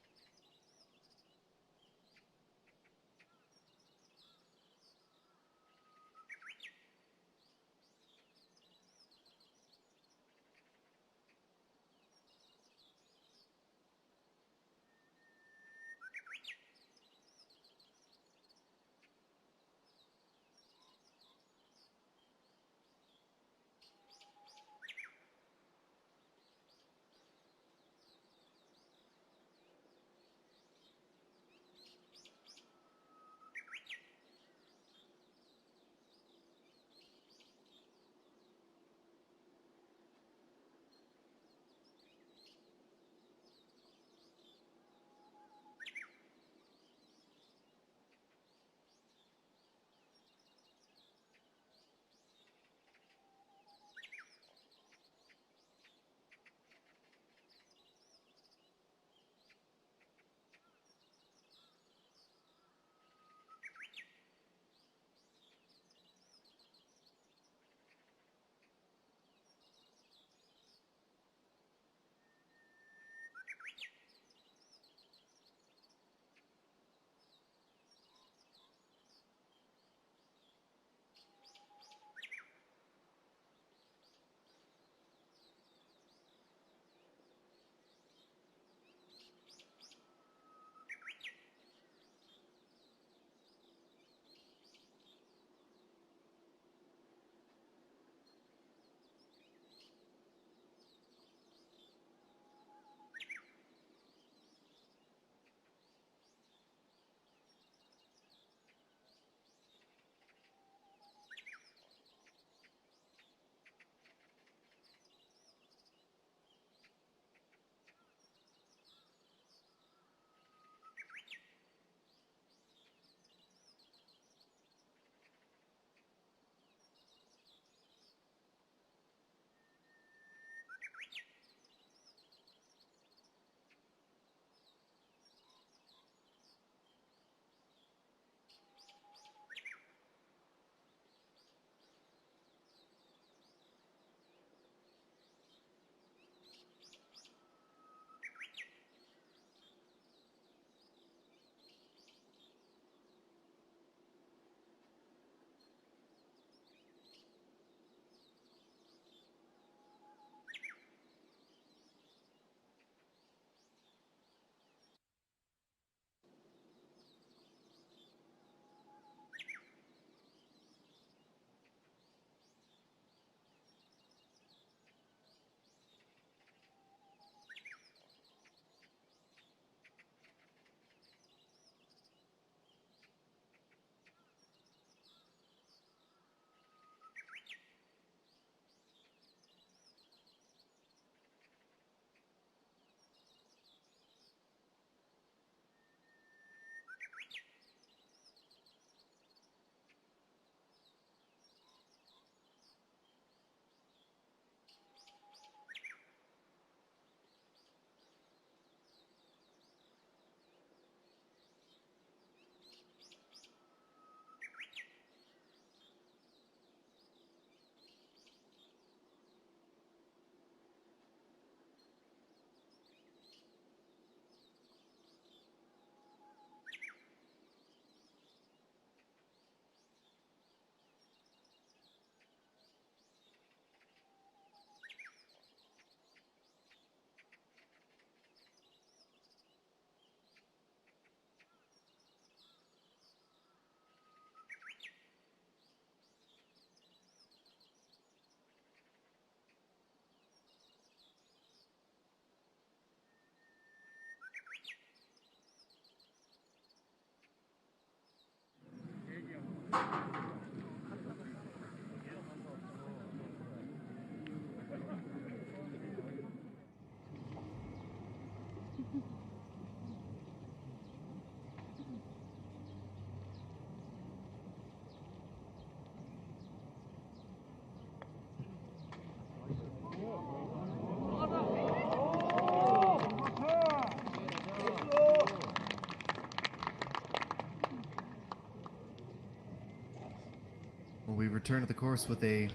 Well, we return to the course with a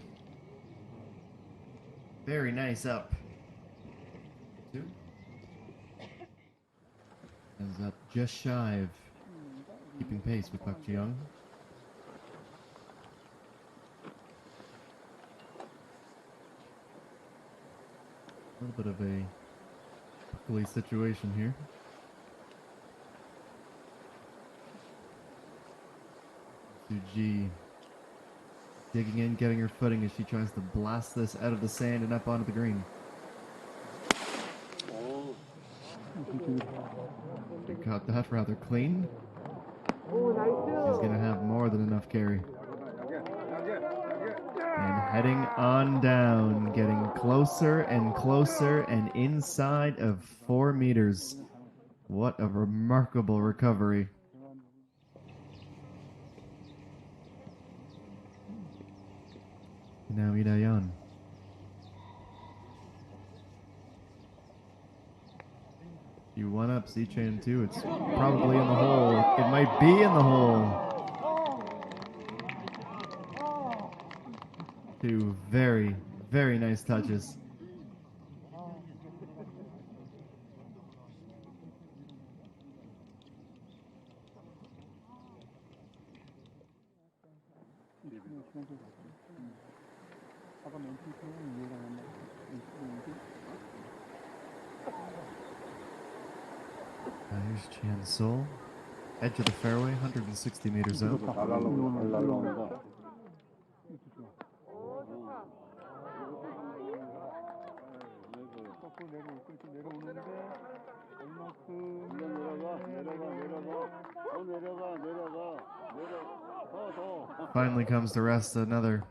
very nice up. Two. Is up just shy of keeping pace with Pak Ji-young. A little bit of a prickly situation here. Suji digging in, getting her footing as she tries to blast this out of the sand and up onto the green. She caught that rather clean. She's going to have more than enough carry. And heading on down, getting closer and closer and inside of 4 meters. What a remarkable recovery. Now Idayan. You one up C-Chain 2. It's probably in the hole. It might be in the hole. 2 very, very nice touches. Here's Chan Sol. Edge of the fairway, 160 meters out. Finally comes the rest. Another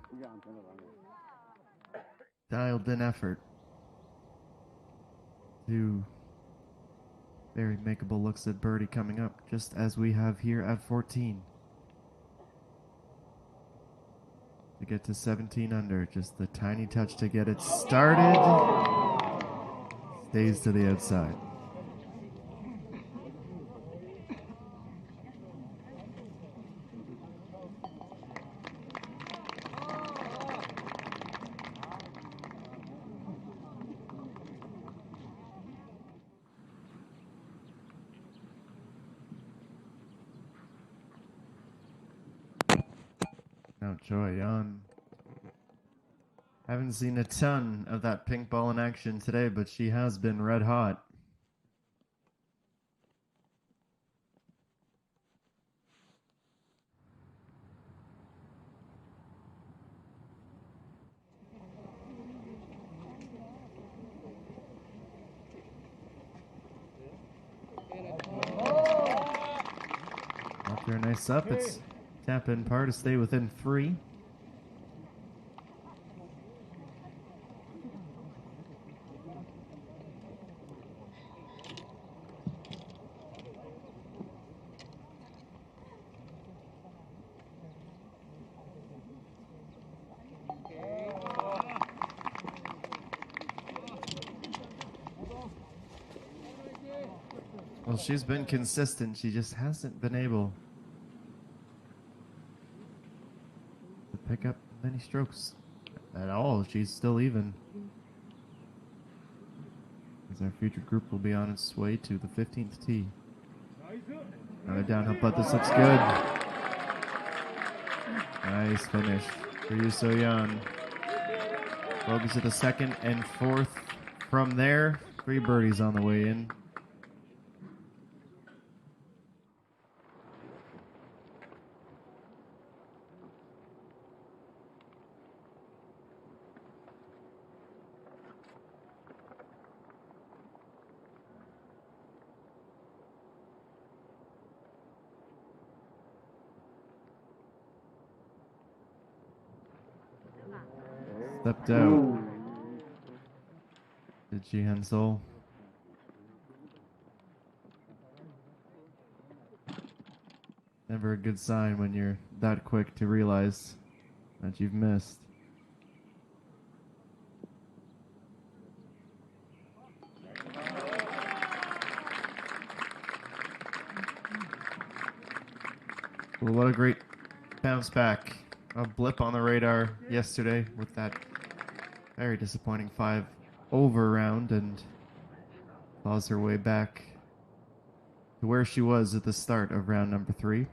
dialed in effort. 2 very makeable looks at birdie coming up, just as we have here at 14. To get to 17 under, just the tiny touch to get it started. Stays to the outside. Now Choi Yan. Haven't seen a ton of that pink ball in action today, but she has been red hot. After a nice up, it's tap in par to stay within 3. Well, she's been consistent. She just hasn't been able to pick up many strokes at all. She's still even. As our featured group will be on its way to the 15th tee. Another downhill putt. This looks good. Nice finish for Yu So-yeon. Focus to the 2nd and 4th. From there, 3 birdies on the way in. Stepped out. Did she, Hensel? Never a good sign when you're that quick to realize that you've missed. Well, what a great bounce back a blip on the radar yesterday with that very disappointing 5 over round and claws her way back to where she was at the start of round number 3.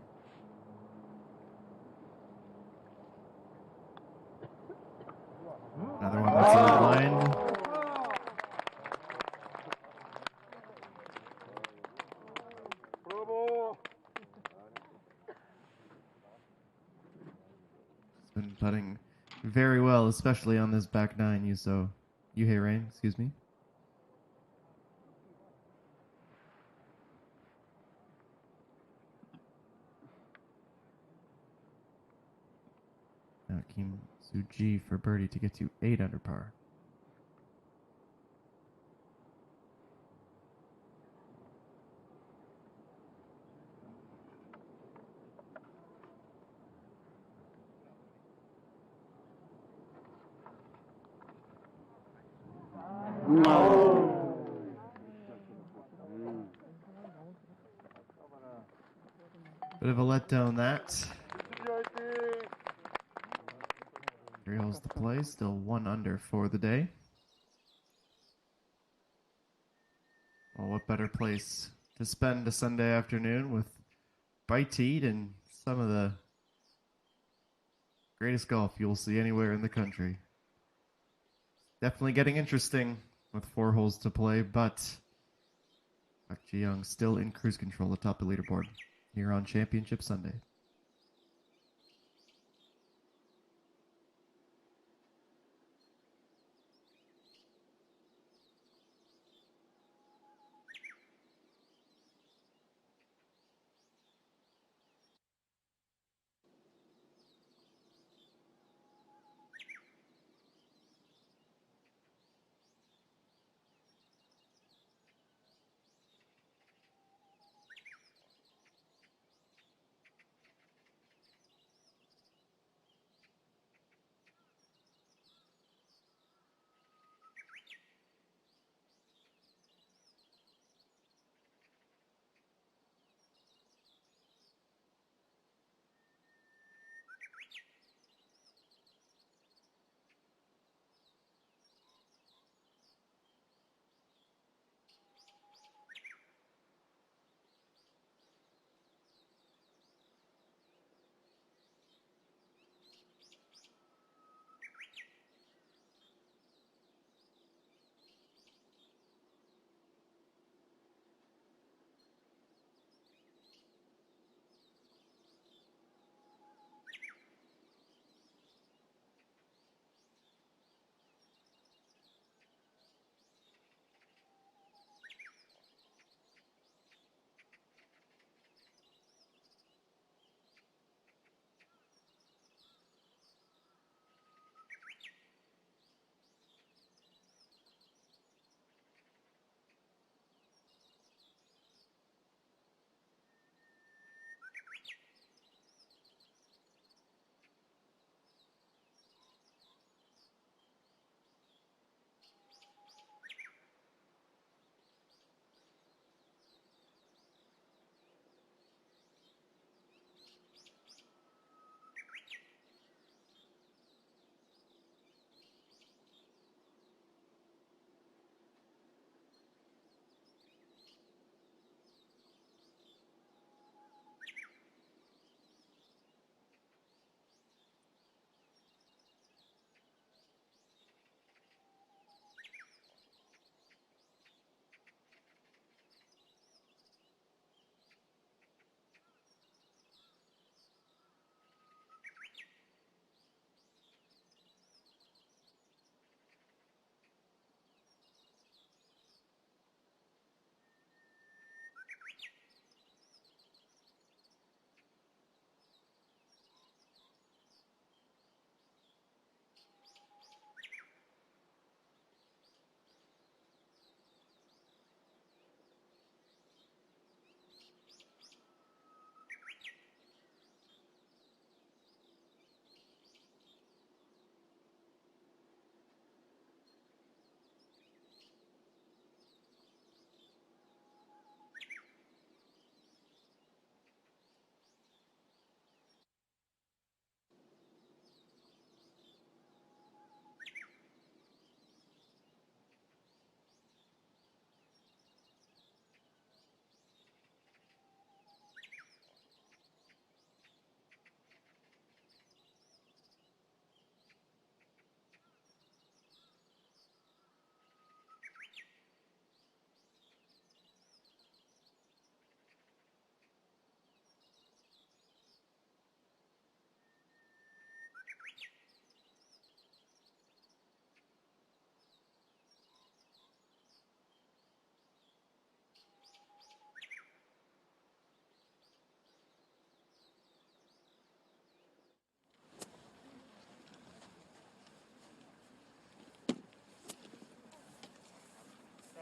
Another one that's out of line. She's been putting very well, especially on this back 9, Yuhei Rain, excuse me. Now Kim Soo-ji for birdie to get to 8 under par. Bit of a letdown that. 3 holes to play, still 1 under for the day. Well, what better place to spend a Sunday afternoon with bright heat and some of the greatest golf you'll see anywhere in the country. Definitely getting interesting with 4 holes to play, but Park Ji-young still in cruise control atop the leaderboard here on Championship Sunday.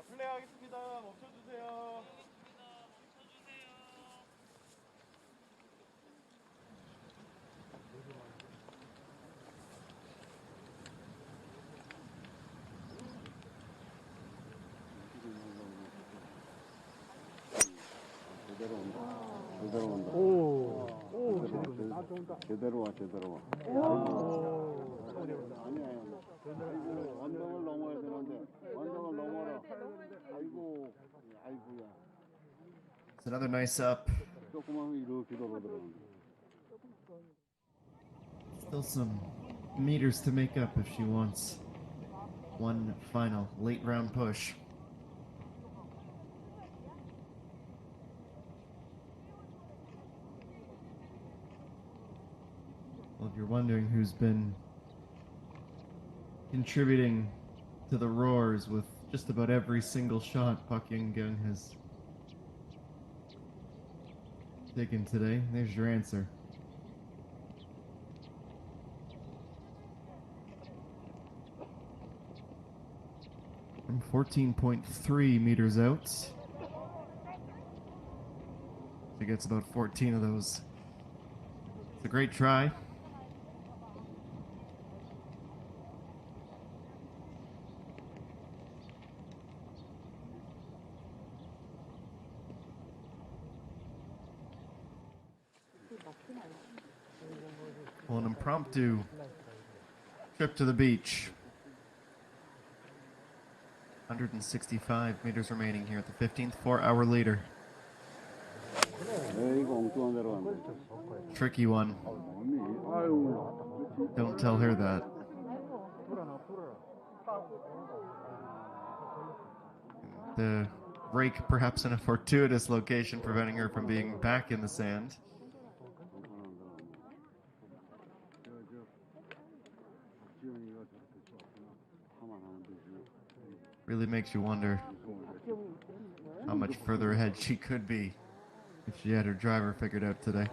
플레이하겠습니다. 멈춰주세요.
제대로 온다. 제대로 온다.
오,
제대로 와, 제대로 와. 아니야. 완등을 넘어야 되는데, 완등을 넘어라. 아이고야.
It's another nice up.
조그만 이렇게 돌아들어가는데.
Still some meters to make up if she wants one final late round push. Well, if you're wondering who's been contributing to the roars with just about every single shot Park Young-gung has taken today, there's your answer. From 14.3 meters out, she gets about 14 of those. It's a great try. Well, an impromptu trip to the beach. 165 meters remaining here at the 15th 4-hour leader.
이거 엉뚱한 데로 간다.
Tricky one. Don't tell her that. The rake perhaps in a fortuitous location, preventing her from being back in the sand. Really makes you wonder how much further ahead she could be if she had her driver figured out today.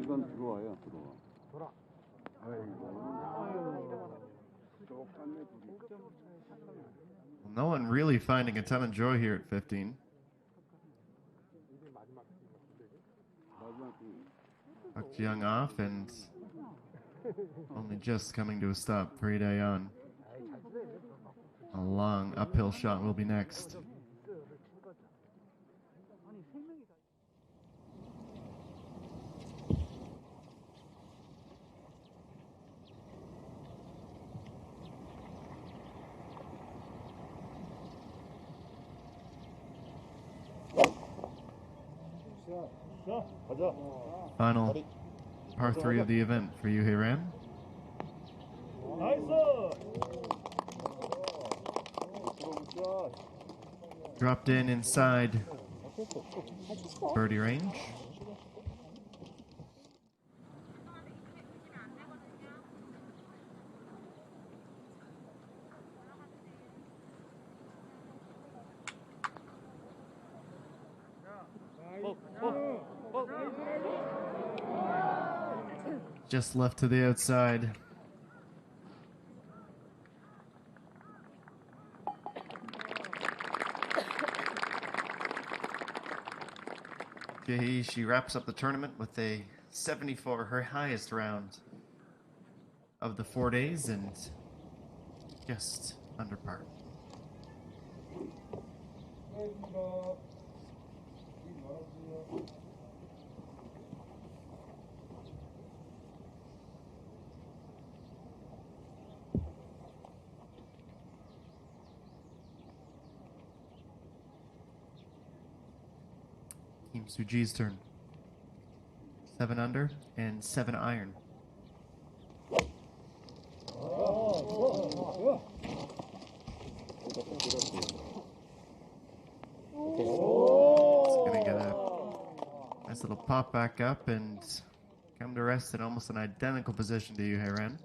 이건 들어와요, 들어와.
Well, no one really finding a ton of joy here at 15. Park Ji-young off and only just coming to a stop for Lee-dae-yeon. A long uphill shot will be next. Final par 3 of the event for Yoo Hae-ran. Dropped in inside birdie range. Just left to the outside. Jae-hee, she wraps up the tournament with a 74, her highest round of the 4 days, and just under par. Team Suji's turn. 7 under and 7 iron. It's gonna get a nice little pop back up and come to rest in almost an identical position to Yoo Hae-ran.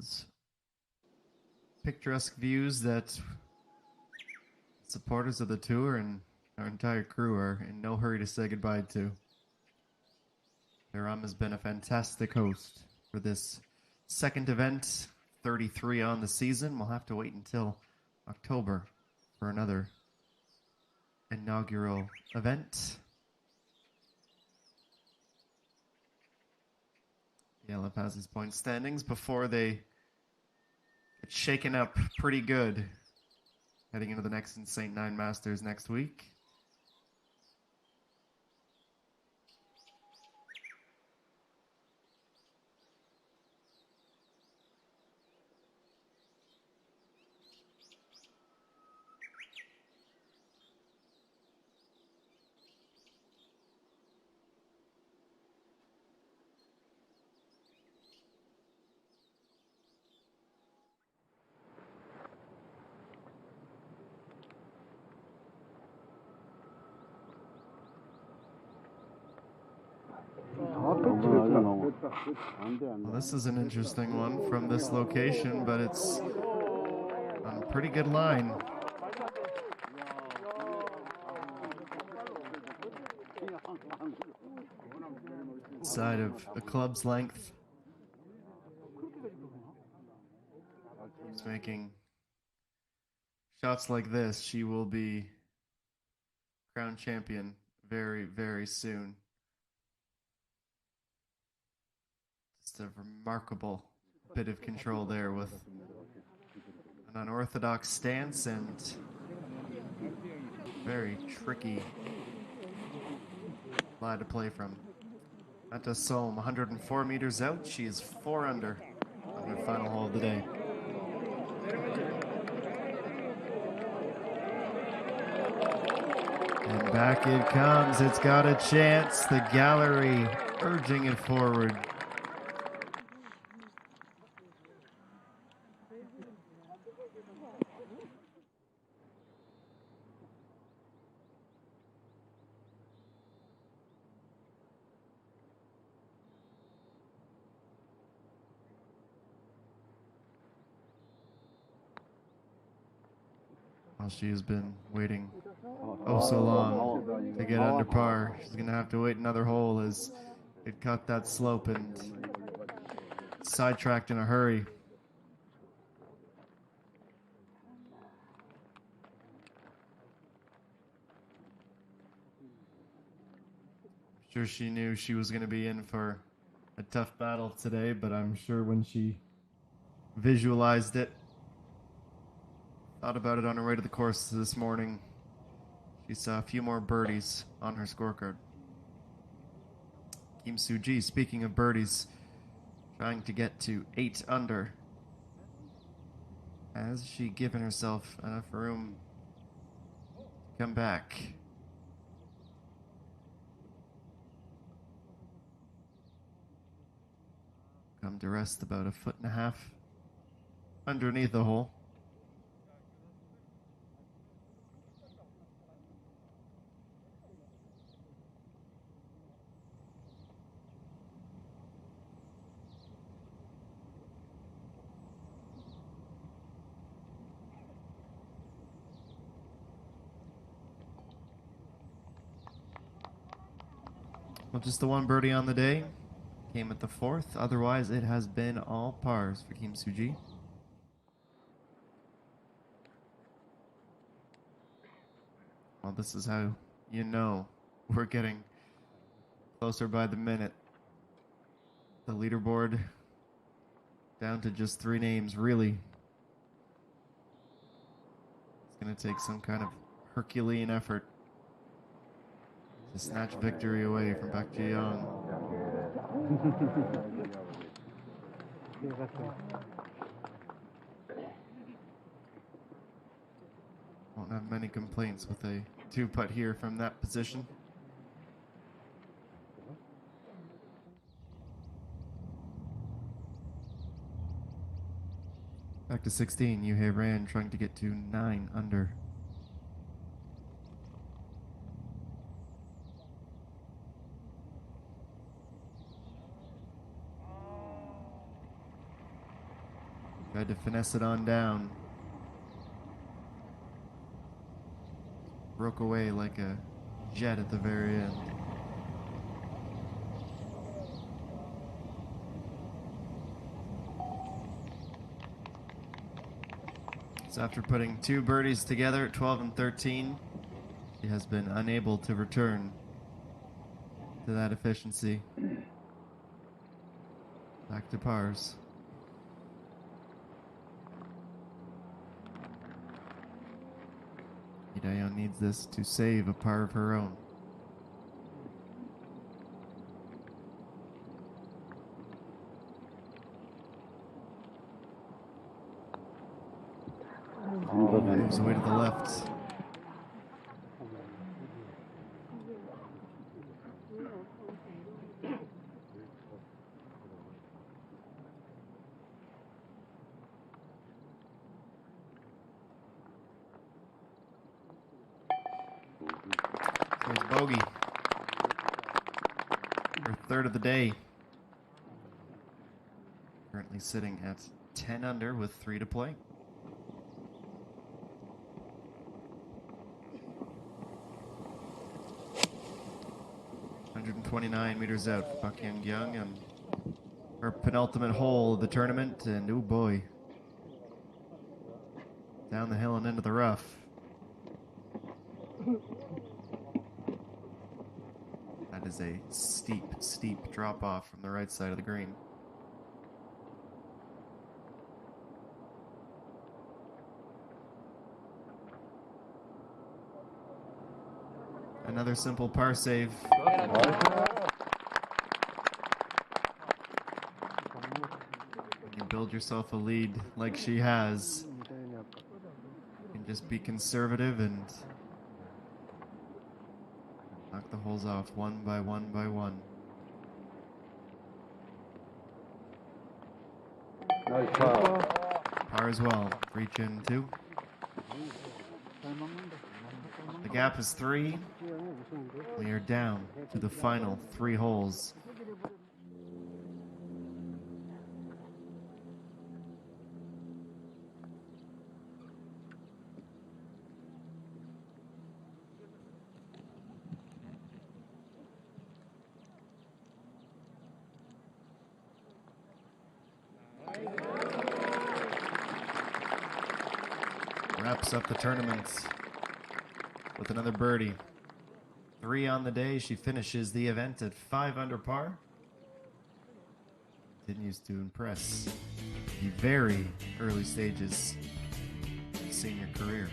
Those picturesque views that supporters of the tour and our entire crew are in no hurry to say goodbye to. Hiram has been a fantastic host for this second event, 33 on the season. We'll have to wait until October for another inaugural event. ELF has his point standings before they get shaken up pretty good heading into the next St. Nine Masters next week. Well, this is an interesting one from this location, but it's on a pretty good line. Side of a club's length. She's making shots like this. She will be crowned champion very, very soon. Just a remarkable bit of control there with an unorthodox stance and very tricky lie to play from. Mette Solm, 104 meters out. She is 4 under on her final hole of the day. And back it comes. It's got a chance. The gallery urging it forward. Well, she has been waiting so long to get under par. She's going to have to wait another hole as it cut that slope and sidetracked in a hurry. I'm sure she knew she was going to be in for a tough battle today, but I'm sure when she visualized it, thought about it on her way to the course this morning, she saw a few more birdies on her scorecard. Kim Soo-ji, speaking of birdies, trying to get to 8 under. Has she given herself enough room to come back? Come to rest about 1.5 feet underneath the hole. Well, just the one birdie on the day. Came at the 4th. Otherwise, it has been all pars for Kim Soo-ji. Well, this is how you know we're getting closer by the minute. The leaderboard down to just 3 names, really. It's going to take some kind of Herculean effort to snatch victory away from Park Ji-young. Won't have many complaints with a 2-putt here from that position. Back to 16, Yuhei Ran trying to get to 9 under. Tried to finesse it on down. Broke away like a jet at the very end. So after putting 2 birdies together at 12 and 13, she has been unable to return to that efficiency. Back to pars. Hideo needs this to save a par of her own. Moves away to the left. There's bogey. Her third of the day. Currently sitting at 10 under with 3 to play. $129 out, Park Young on her penultimate hole of the tournament, and oh boy, down the hill and into the rough. That is a steep, steep drop off from the right side of the green. Another simple par save. When you build yourself a lead like she has, you can just be conservative and knock the holes off one by one by one.
Nice par.
Par as well. Reach in 2. The gap is 3. We are down to the final 3 holes. Wraps up the tournament with another birdie. 3 on the day. She finishes the event at 5 under par. Continues to impress the very early stages of senior career.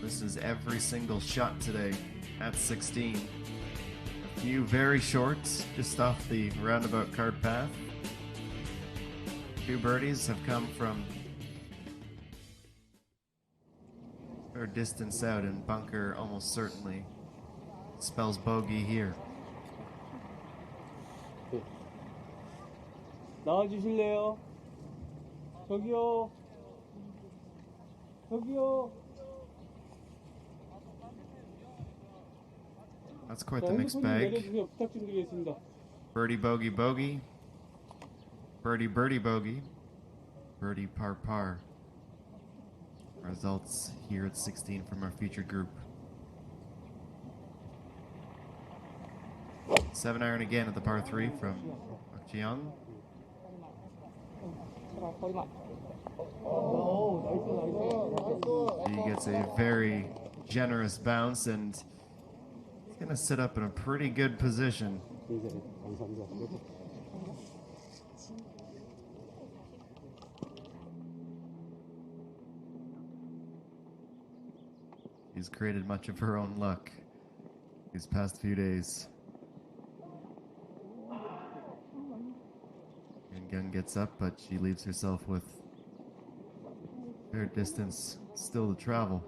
This is every single shot today at 16. A few very shorts just off the roundabout cart path. 2 birdies have come from her distance out, and bunker almost certainly spells bogey here.
나와주실래요? 저기요. 저기요.
That's quite
자,
the mixed
핸드폰 좀
bag.
내려주세요. 부탁 좀 드리겠습니다.
Birdie, bogey, bogey. Birdie, birdie, bogey. Birdie, par, par. Results here at 16 from our featured group. 7 iron again at the par 3 from Park Ji-young. He gets a very generous bounce, and he's going to sit up in a pretty good position. She's created much of her own luck these past few days. And Gun gets up, but she leaves herself with fair distance still to travel.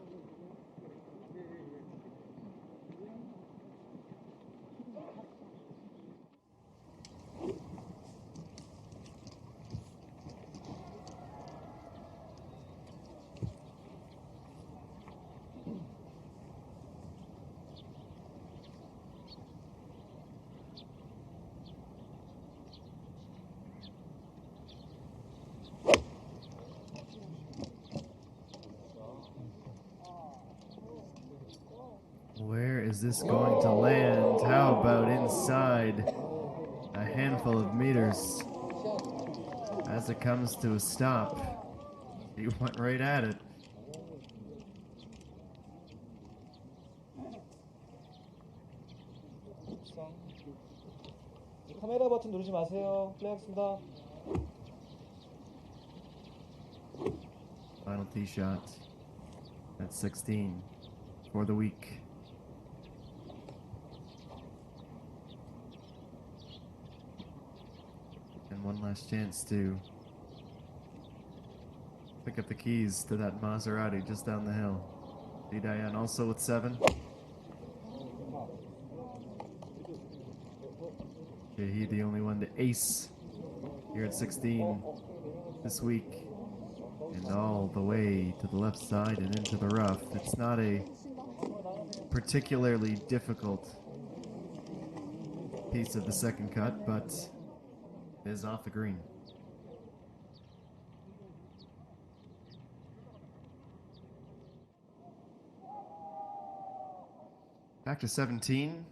Is this going to land? How about inside a handful of meters? As it comes to a stop, he went right at it.
카메라 버튼 누르지 마세요. 플레이하겠습니다.
Final tee shot at 16 for the week. And one last chance to pick up the keys to that Maserati just down the hill. Diane also with 7. He the only one to ace here at 16 this week. And all the way to the left side and into the rough. It's not a particularly difficult piece of the second cut, but it is off the green. Back to 17.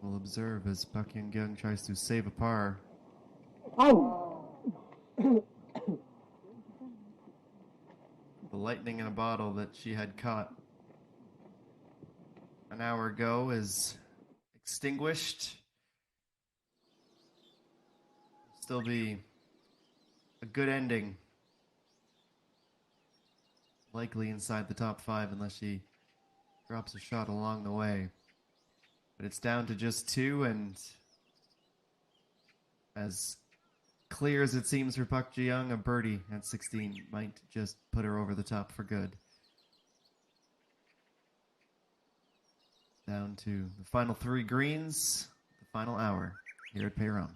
We'll observe as Park Young tries to save a par. The lightning in a bottle that she had caught an hour ago is extinguished. Still be a good ending. Likely inside the top 5 unless she drops a shot along the way. But it's down to just 2, and as clear as it seems for Park Ji-young, a birdie at 16 might just put her over the top for good. Down to the final 3 greens, the final hour here at Peyron.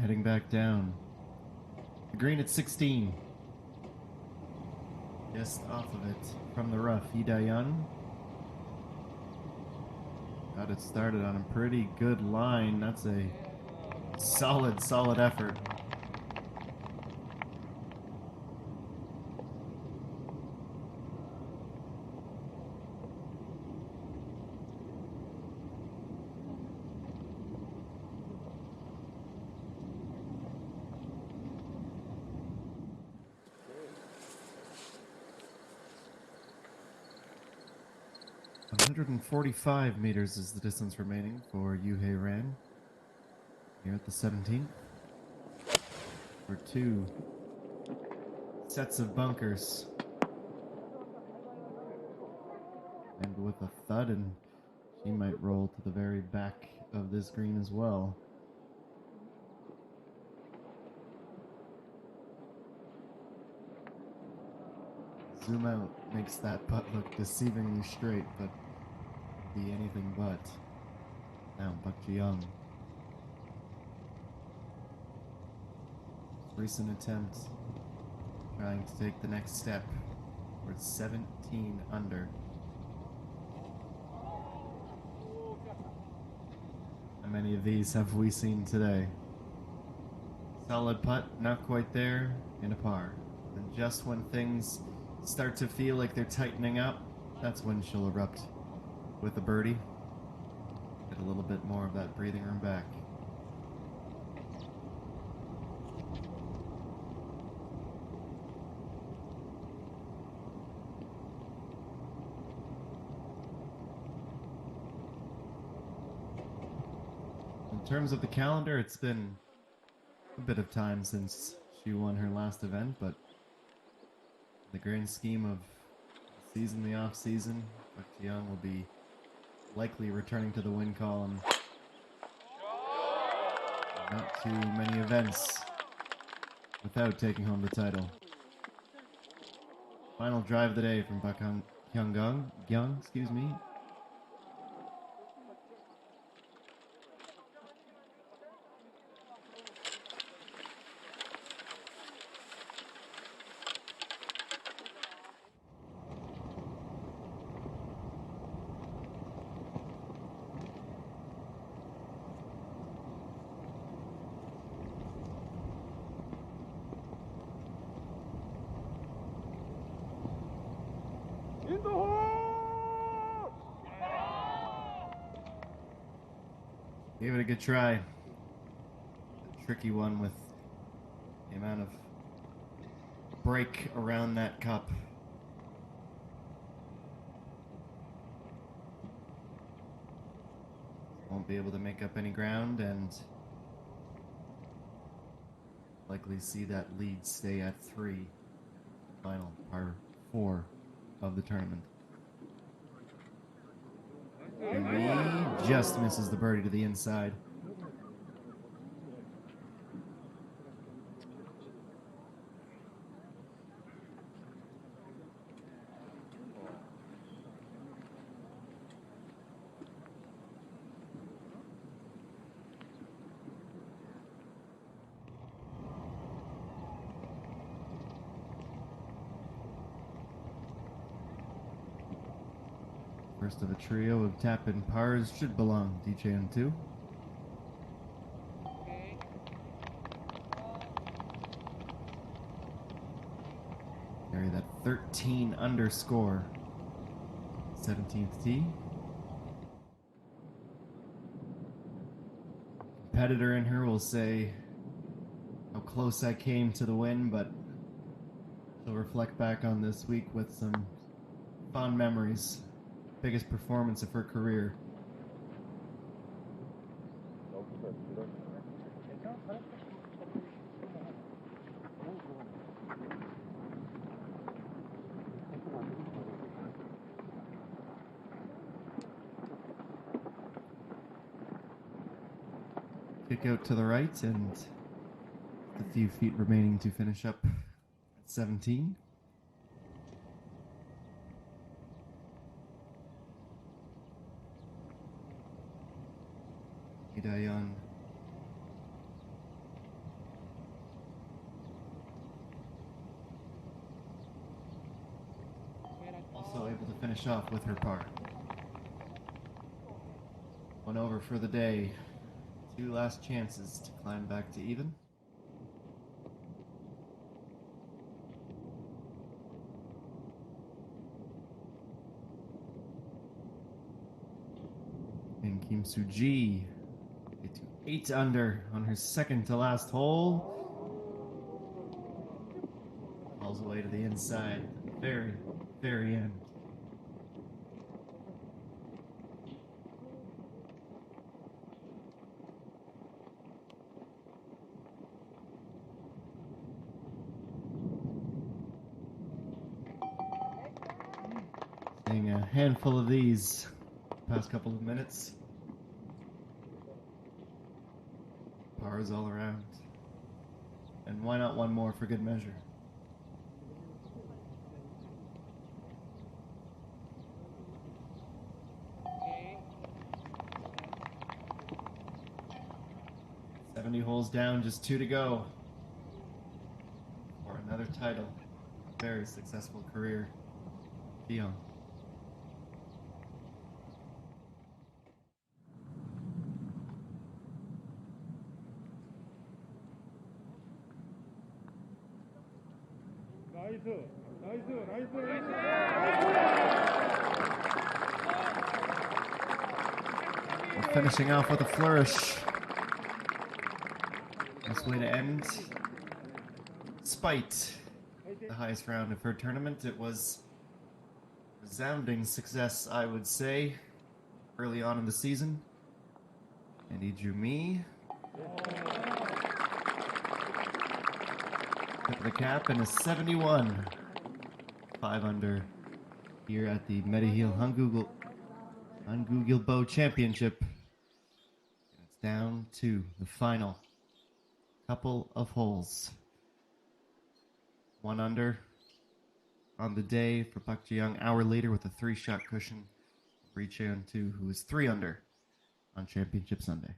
heading back down. The green at 16. Just off of it from the rough. Hidayan got it started on a pretty good line. That's a solid effort. One 145 meters is the distance remaining for Yuhei Ran here at the 17th. For two sets of bunkers. And with a thud, and she might roll to the very back of this green as well. Zoom out makes that putt look deceivingly straight, but be anything but. Now, Buck Jiyoung. Recent attempt trying to take the next step. We're 17 under. How many of these have we seen today? Solid putt, not quite there, in a par. And just when things start to feel like they're tightening up, that's when she'll erupt with a birdie. Get a little bit more of that breathing room back. In terms of the calendar, it's been a bit of time since she won her last event, but the grand scheme of the season, the off season, Buck Jiyoung will be likely returning to the win column. Not too many events without taking home the title. Final drive of the day from Buck Hyung, excuse me. Gave it a good try. A tricky one with the amount of break around that cup. Won't be able to make up any ground and likely see that lead stay at 3. Final par 4 of the tournament. And he just misses the birdie to the inside. First of a trio of tap-in pars should belong to DJN2. Carry that 13 underscore. 17th tee. Competitor in her will say how close I came to the win, but she'll reflect back on this week with some fond memories. Biggest performance of her career. Kick out to the right, and a few feet remaining to finish up at 17. Hidayan finish off with her par. One over for the day. Two last chances to climb back to even. And Kim Soo-ji get to 8 under on her second to last hole. Falls away to the inside, very, very end. Seeing a handful of these past couple of minutes. Pars all around. And why not one more for good measure?
Okay.
70 holes down, just 2 to go. For another title. Very successful career. Dion. And finishing off with a flourish. Nice way to end. Despite the highest round of her tournament, it was resounding success, I would say, early on in the season. And he drew me. Tip of the cap and a 71. 5 under here at the MEDIHEAL HANKOOKILBO Championship. And it's down to the final couple of holes. 1 under on the day for Park Ji-young. Hour later with a 3-shot cushion. Ri Cheon-2, who is 3 under on Championship Sunday.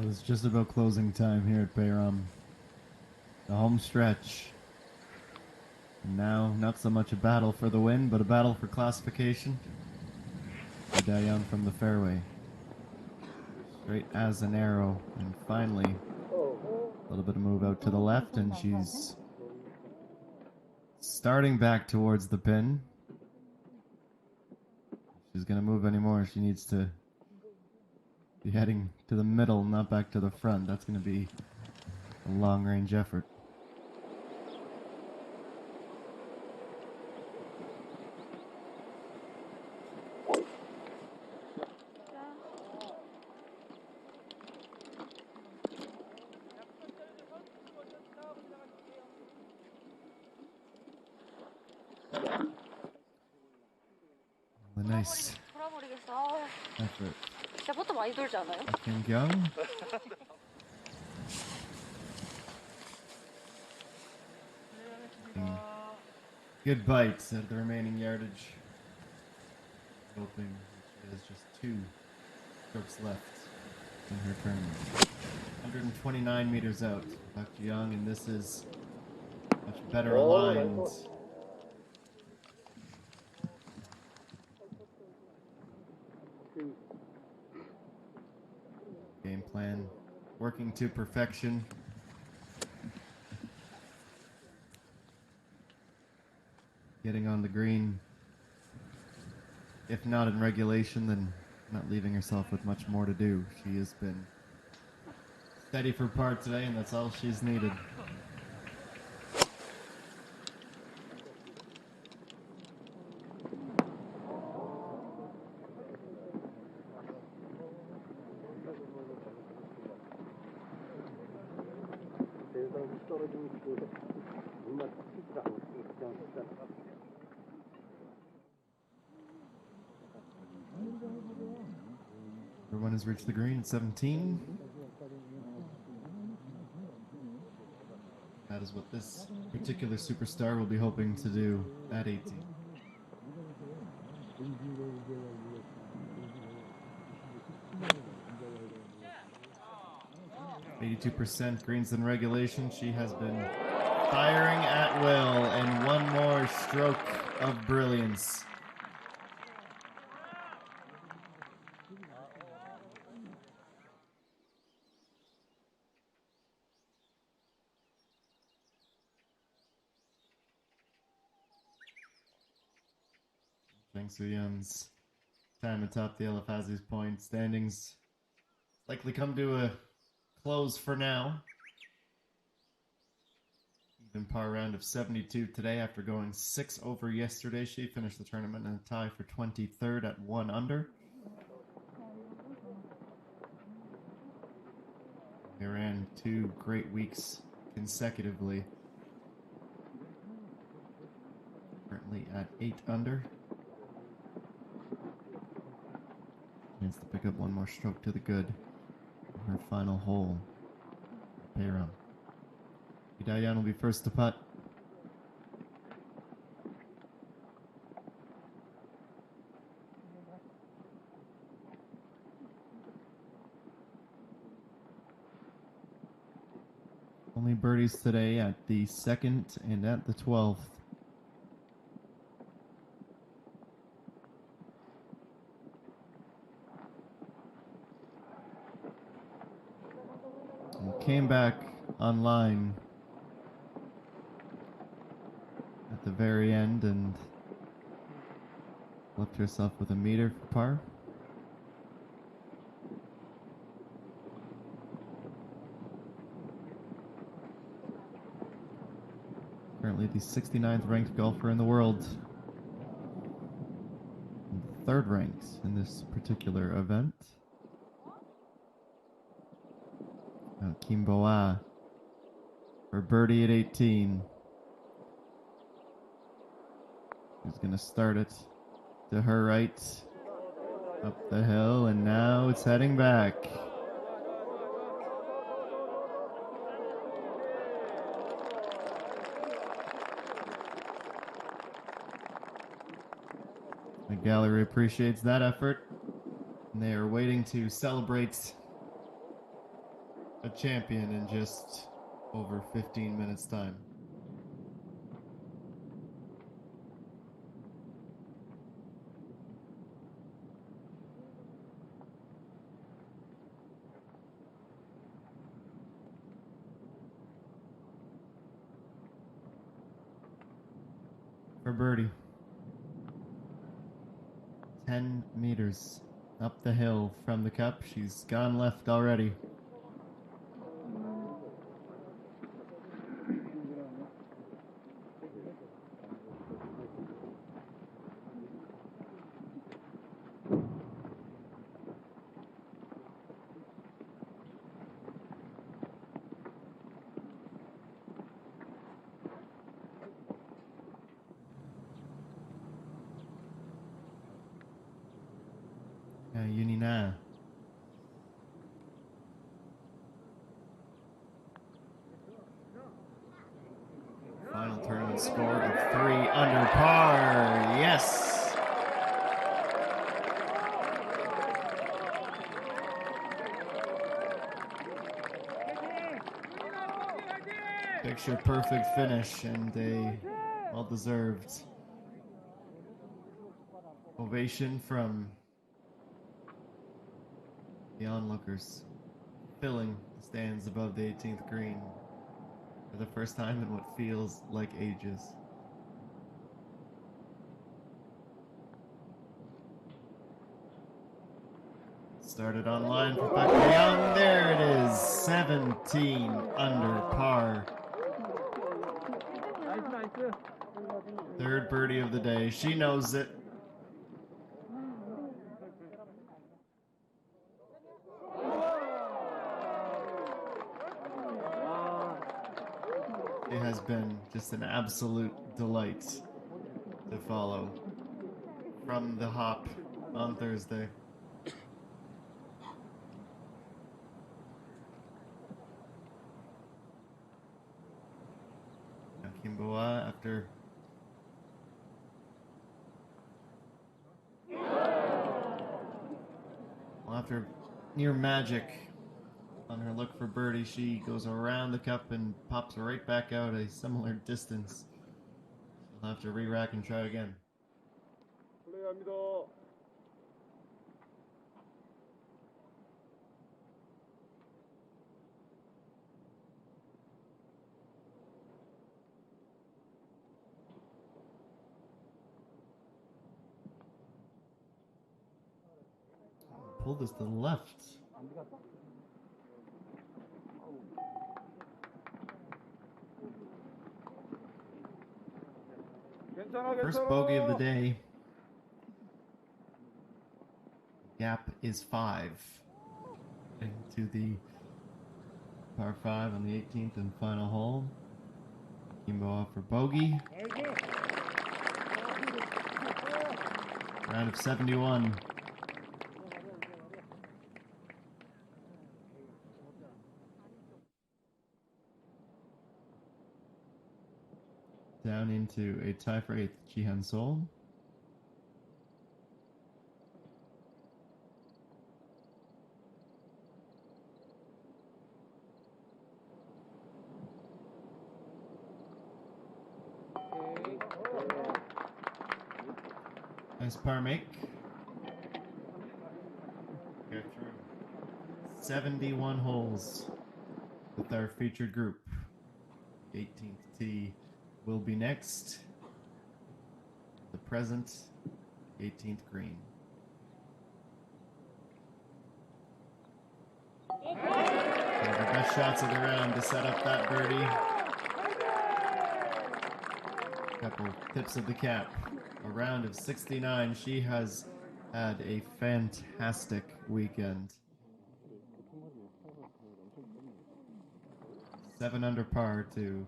Well, it's just about closing time here at Bayram. The home stretch. And now, not so much a battle for the win, but a battle for classification. Dayan from the fairway. Straight as an arrow. And finally, a little bit of move out to the left, and she's starting back towards the pin. If she's going to move anymore, she needs to be heading to the middle, not back to the front. That's going to be a long-range effort. A nice effort.
진짜 포터 많이 돌지 않아요?
Young. Good bites at the remaining yardage. Hoping she has just 2 strokes left in her tournament. 129 meters out. Dr. Young, and this is much better aligned. Game plan working to perfection. Getting on the green. If not in regulation, then not leaving herself with much more to do. She has been steady for par today, and that's all she's needed. Everyone has reached the green at 17. That is what this particular superstar will be hoping to do at 18. %, greens in regulation. She has been firing at will, and one more stroke of brilliance. Zhang Suyun's time atop the Elifazi's point standings likely come to a close for now. Even par round of 72 today after going 6 over yesterday. She finished the tournament in a tie for 23rd at 1 under. They ran 2 great weeks consecutively. Currently at 8 under. Chance to pick up one more stroke to the good on her final hole. Bayram. Dayan will be first to putt. Only birdies today at the 2nd and at the 12th. Came back online at the very end and left herself with a meter for par. Currently the 69th ranked golfer in the world. And 3rd ranked in this particular event. Kimboa for birdie at 18. Who's going to start it to her right, up the hill, and now it's heading back. The gallery appreciates that effort, and they are waiting to celebrate champion in just over 15 minutes time. For birdie. 10 meters up the hill from the cup. She's gone left already. Unina. Final tournament score of 3 under par. Yes. Picture perfect finish and a well-deserved ovation from the onlookers, filling the stands above the 18th green for the first time in what feels like ages. Started online for Becca Young. There it is, 17 under par. Third birdie of the day. She knows it. It has been just an absolute delight to follow from the hop on Thursday. Kimboa after near magic on her look for birdie, she goes around the cup and pops right back out a similar distance. She'll have to re-rack and try again. Pull this to the left. First bogey of the day. Gap is 5. Into the par 5 on the 18th and final hole. Kimbo off for bogey. Round of 71. Down into a tie for 8th, Jihan Sol. Nice par make. Get through 71 holes with our featured group. 18th tee will be next. The present 18th green. One of the best shots of the round to set up that birdie. Couple tips of the cap. A round of 69. She has had a fantastic weekend. 7 under par to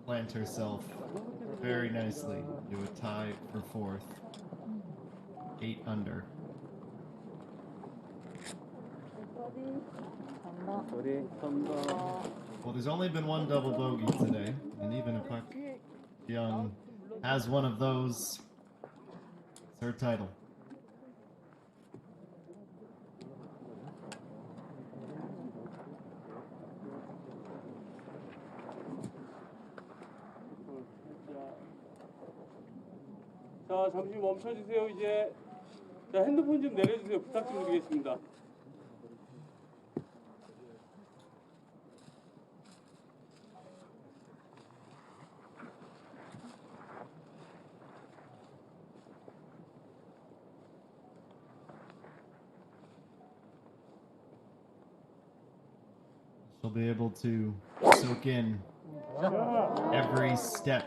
plant herself very nicely to a tie for 4th. 8 under. Well, there's only been one double bogey today, and even if Park Young has one of those, it's her title.
자, 잠시 멈춰주세요. 이제 자, 핸드폰 좀 내려주세요. 부탁 좀 드리겠습니다.
She'll be able to soak in every step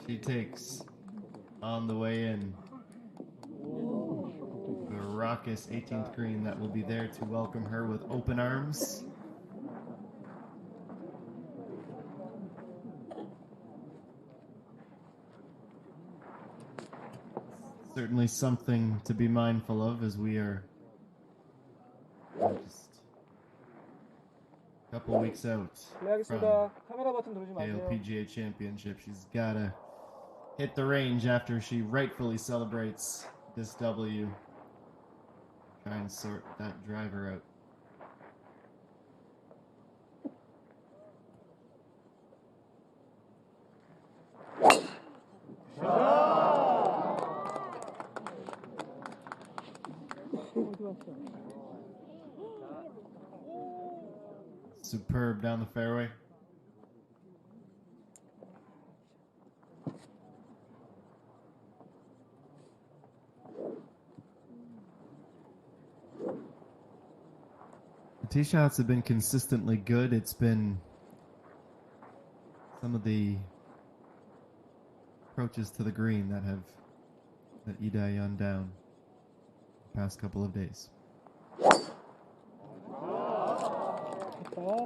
she takes on the way in. The raucous 18th green that will be there to welcome her with open arms. Certainly something to be mindful of as we are just a couple weeks out from
실례하겠습니다. 카메라 버튼 누르지 마세요.
KLPGA Championship. She's gotta hit the range after she rightfully celebrates this W. Try and sort that driver out. Superb down the fairway. The tee shots have been consistently good. It's been some of the approaches to the green that have let Idayan down the past couple of days.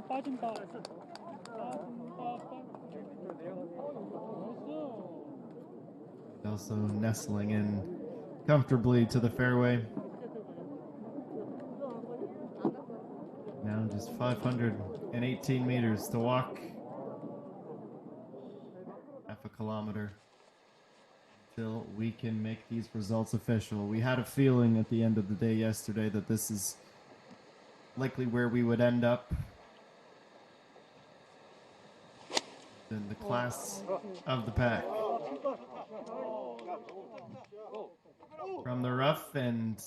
빠진다.
Also nestling in comfortably to the fairway. Now just 518 meters to walk. Half a kilometer till we can make these results official. We had a feeling at the end of the day yesterday that this is likely where we would end up in the class of the pack. From the rough, and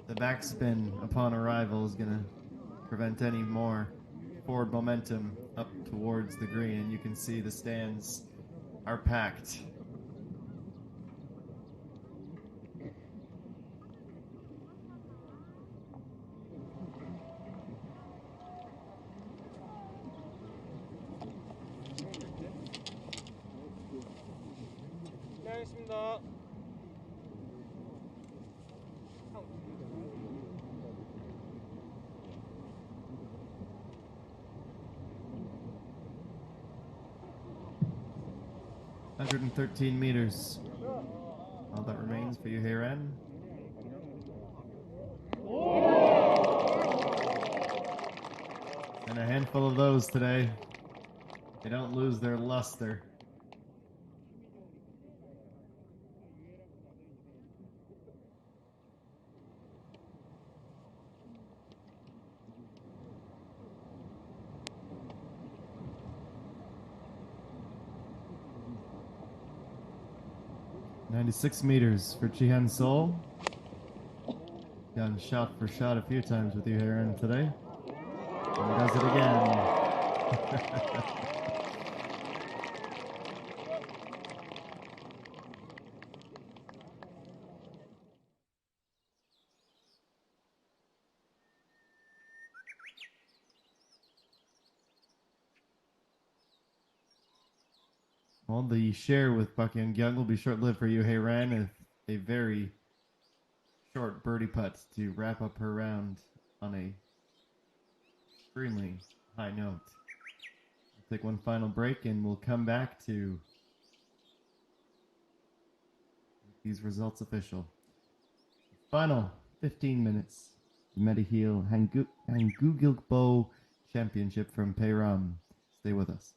the backspin upon arrival is going to prevent any more forward momentum up towards the green. And you can see the stands are packed.
실례하겠습니다.
113 meters. All that remains for you here, N. And a handful of those today. They don't lose their luster. .96 meters for Chihan Sol. Done shot for shot a few times with you, Heron, today. And he does it again. Well, the share with Bucky and Young will be short-lived for you, Heron, with a very short birdie putt to wrap up her round on a extremely high note. We'll take one final break and we'll come back to make these results official. Final 15 minutes. MEDIHEAL HANKOOKILBO Championship from Peiram. Stay with us.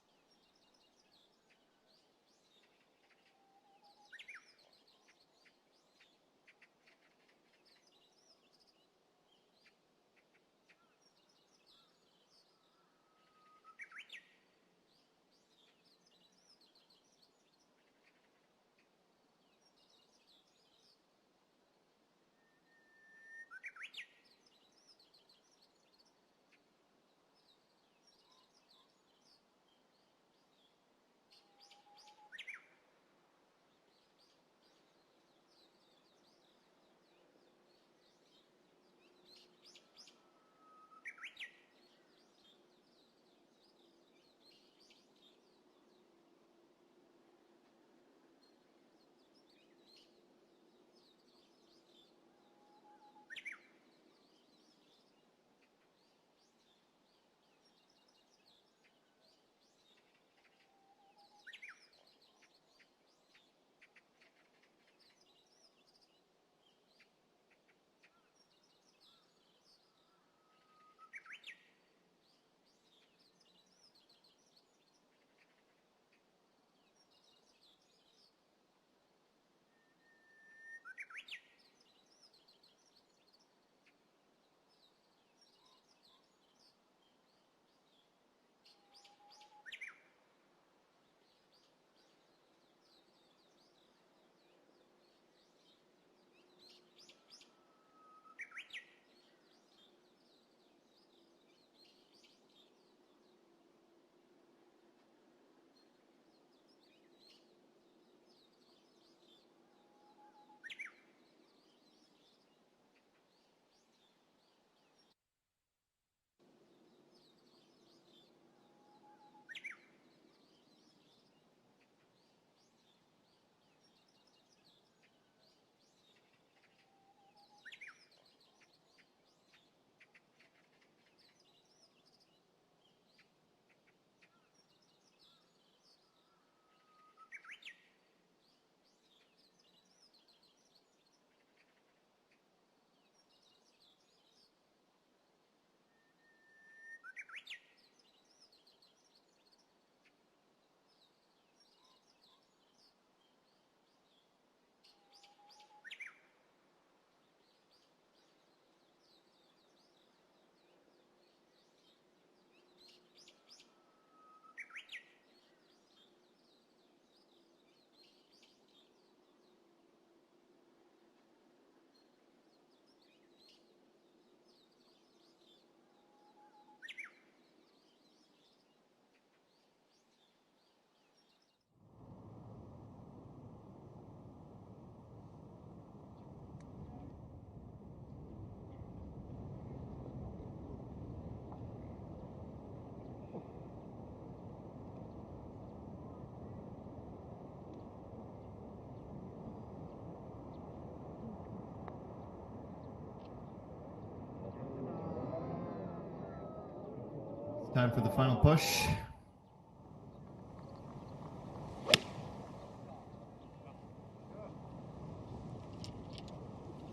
Time for the final push.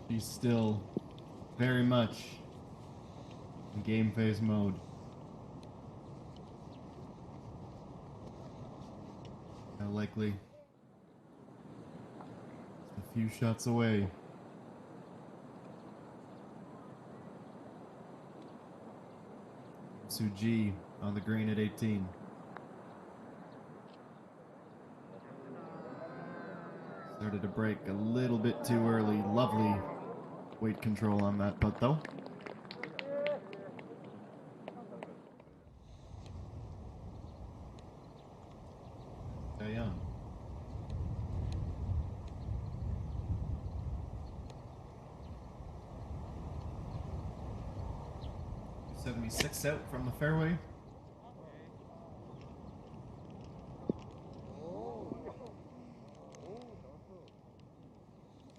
She's still very much in game phase mode. How likely? Just a few shots away. Suji on the green at 18. Started to break a little bit too early. Lovely weight control on that putt though. Young. 76 out from the fairway.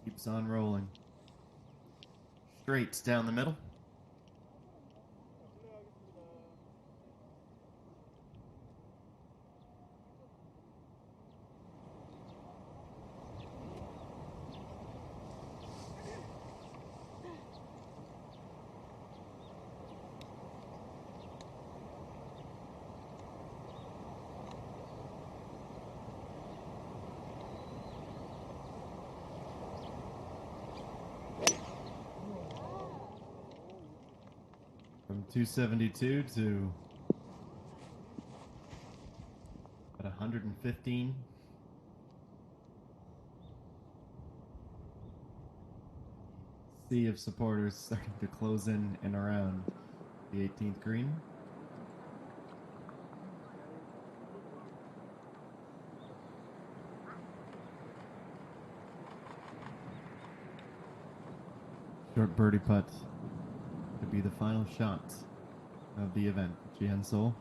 Keeps on rolling. Straight down the middle. From 272 to at 115. Sea of supporters starting to close in and around the 18th green. Short birdie putt to be the final shot of the event. Jihan Sol.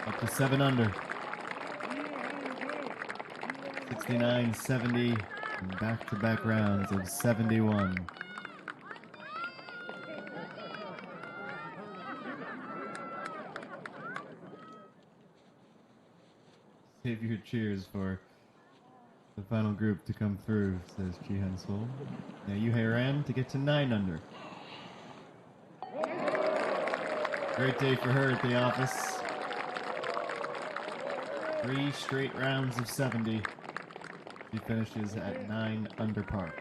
Up to 7 under. 69, 70, and back-to-back rounds of 71. Save your cheers for the final group to come through, says Jihan Sol. Now Yuhei Ran to get to 9 under. Great day for her at the office. 3 straight rounds of 70. She finishes at 9 under par.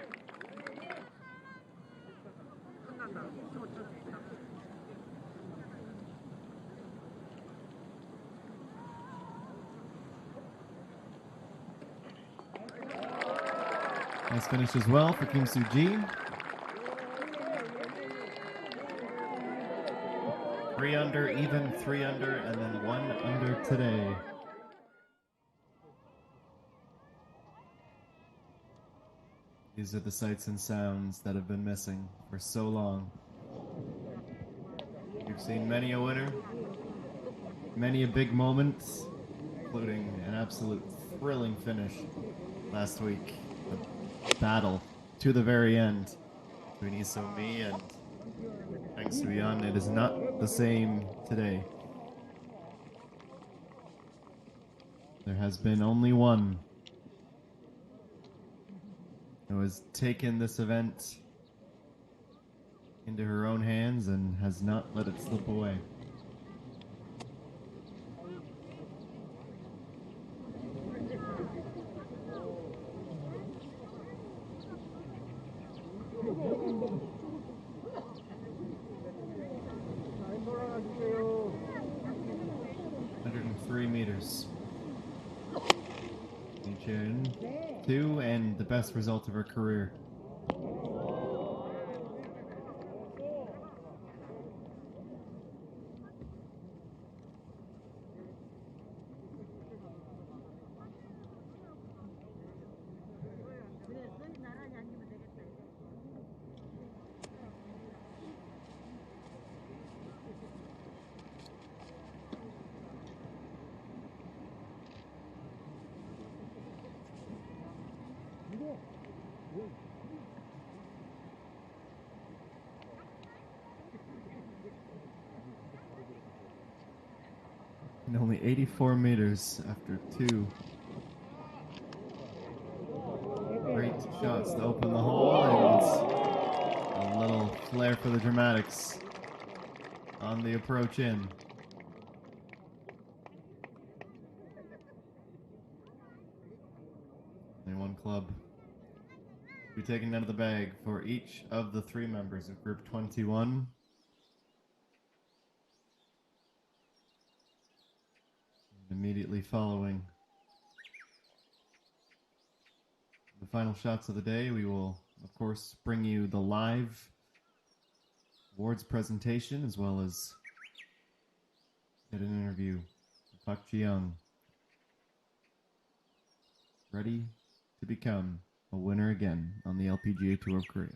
Nice finish as well for Kim Soo-ji. 3 under, even 3 under, and then 1 under today. These are the sights and sounds that have been missing for so long. We've seen many a winner, many a big moment, including an absolute thrilling finish last week. A battle to the very end between Lee So-mi and Kang Soo-yeon. It is not the same today. There has been only one who has taken this event into her own hands and has not let it slip away. Meters. Two, and the best result of her career. And only 84 meters after two great shots to open the hole, and a little flair for the dramatics on the approach in. Only one club to be taken out of the bag for each of the three members of Group 21. And immediately following the final shots of the day, we will, of course, bring you the live awards presentation as well as get an interview with Park Ji-young, ready to become a winner again on the LPGA Tour of Korea.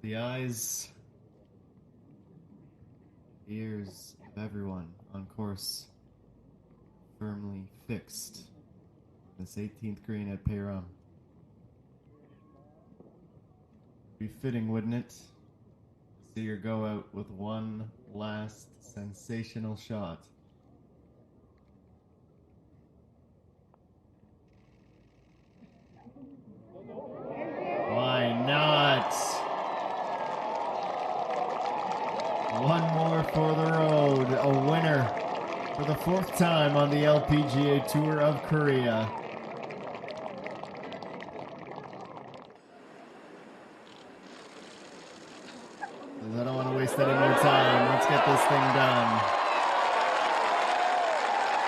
The eyes, ears of everyone on course firmly fixed on this 18th green at Peiram. Be fitting, wouldn't it, to see her go out with one last sensational shot. Why not? One more for the road. A winner for the fourth time on the LPGA Tour of Korea. I don't want to waste any more time. Let's get this thing done.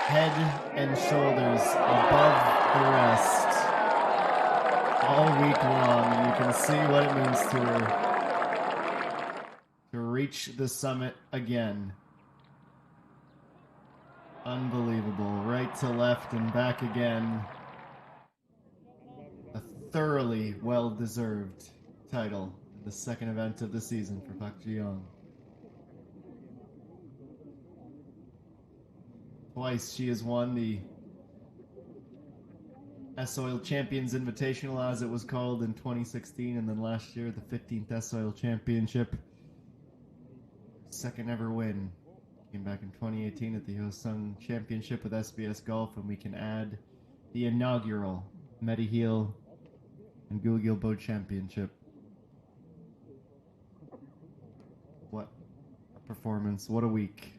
Head and shoulders above the rest all week long, and you can see what it means to her to reach the summit again. Unbelievable. Right to left and back again. A thoroughly well-deserved title in the second event of the season for Park Ji-young. Twice she has won the S-Oil Champions Invitational, as it was called, in 2016, and then last year the 15th S-Oil Championship. Second ever win came back in 2018 at the Hosung Championship with SBS Golf, and we can add the inaugural MEDIHEAL and KLPGA Championship. What a performance, what a week.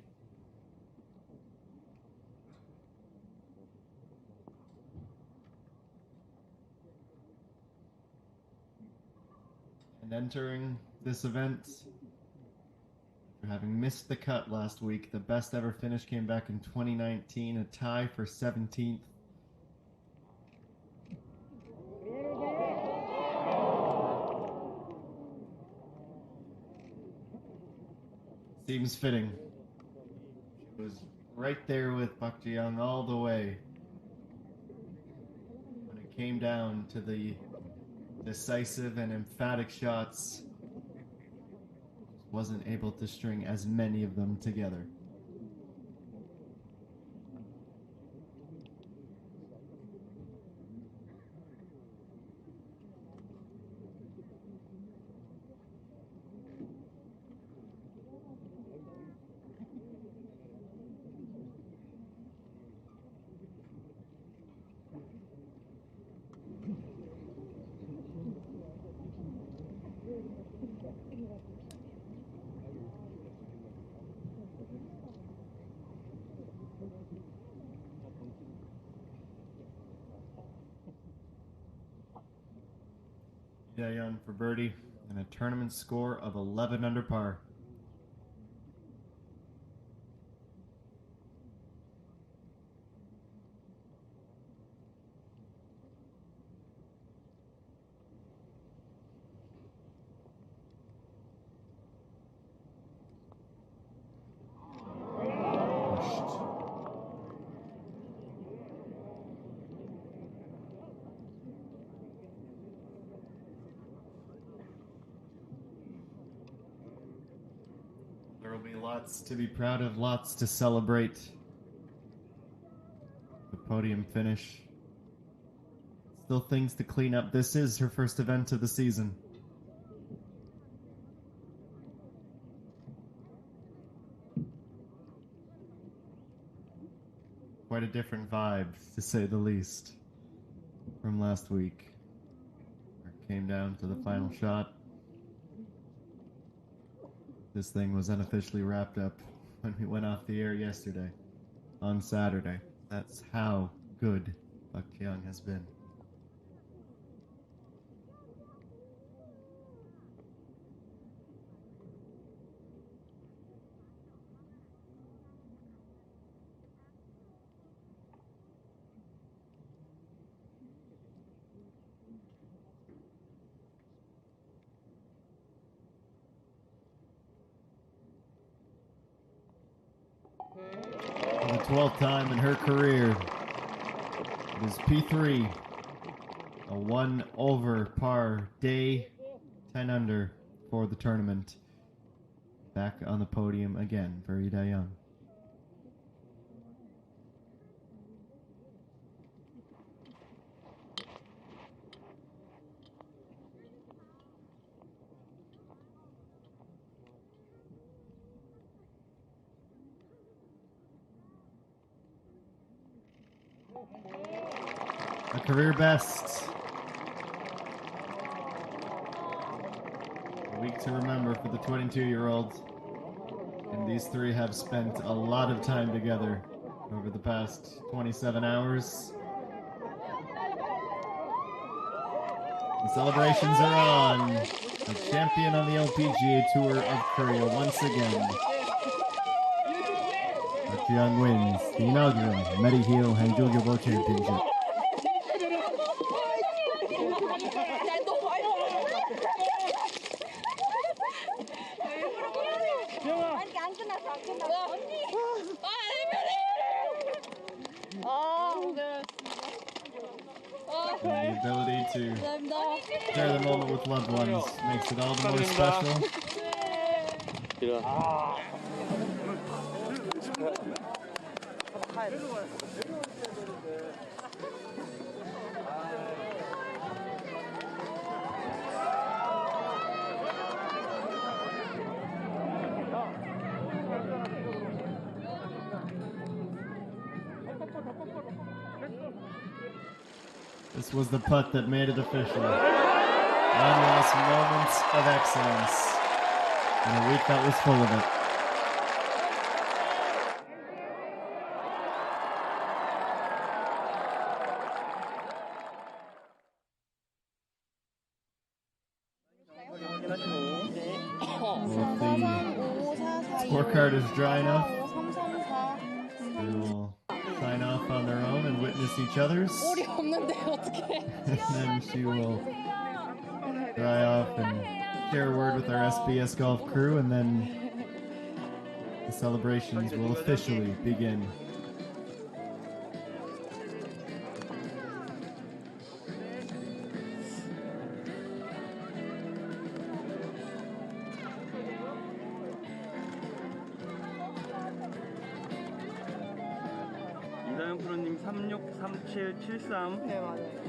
And entering this event, after having missed the cut last week, the best ever finish came back in 2019, a tie for 17th. Seems fitting. She was right there with Park Ji-young all the way when it came down to the decisive and emphatic shots. Wasn't able to string as many of them together. Daeyeon for birdie and a tournament score of 11 under par. There will be lots to be proud of, lots to celebrate. The podium finish. Still things to clean up. This is her first event of the season. Quite a different vibe, to say the least, from last week. It came down to the final shot. This thing was unofficially wrapped up when we went off the air yesterday, on Saturday. That's how good Buck Kyung has been. For the 12th time in her career, it is P3, a 1 over par day, 10 under for the tournament. Back on the podium again for Lee Daeyeon. A career best. A week to remember for the 22-year-old. And these three have spent a lot of time together over the past 27 hours. The celebrations are on. The champion on the LPGA Tour of Korea once again. Buck Kyung wins the inaugural MEDIHEAL HANKOOKILBO Championship. And the ability to share the moment with loved ones makes it all the more special. This was the putt that made it official. One last moments of excellence in a week that was full of it. Well, if the scorecard is dry enough, we will sign off on their own and witness each other's. And then she will dry off and share a word with our SBS golf crew, and then the celebrations will officially begin.
이다영 프로님 363773.
네, 맞아요.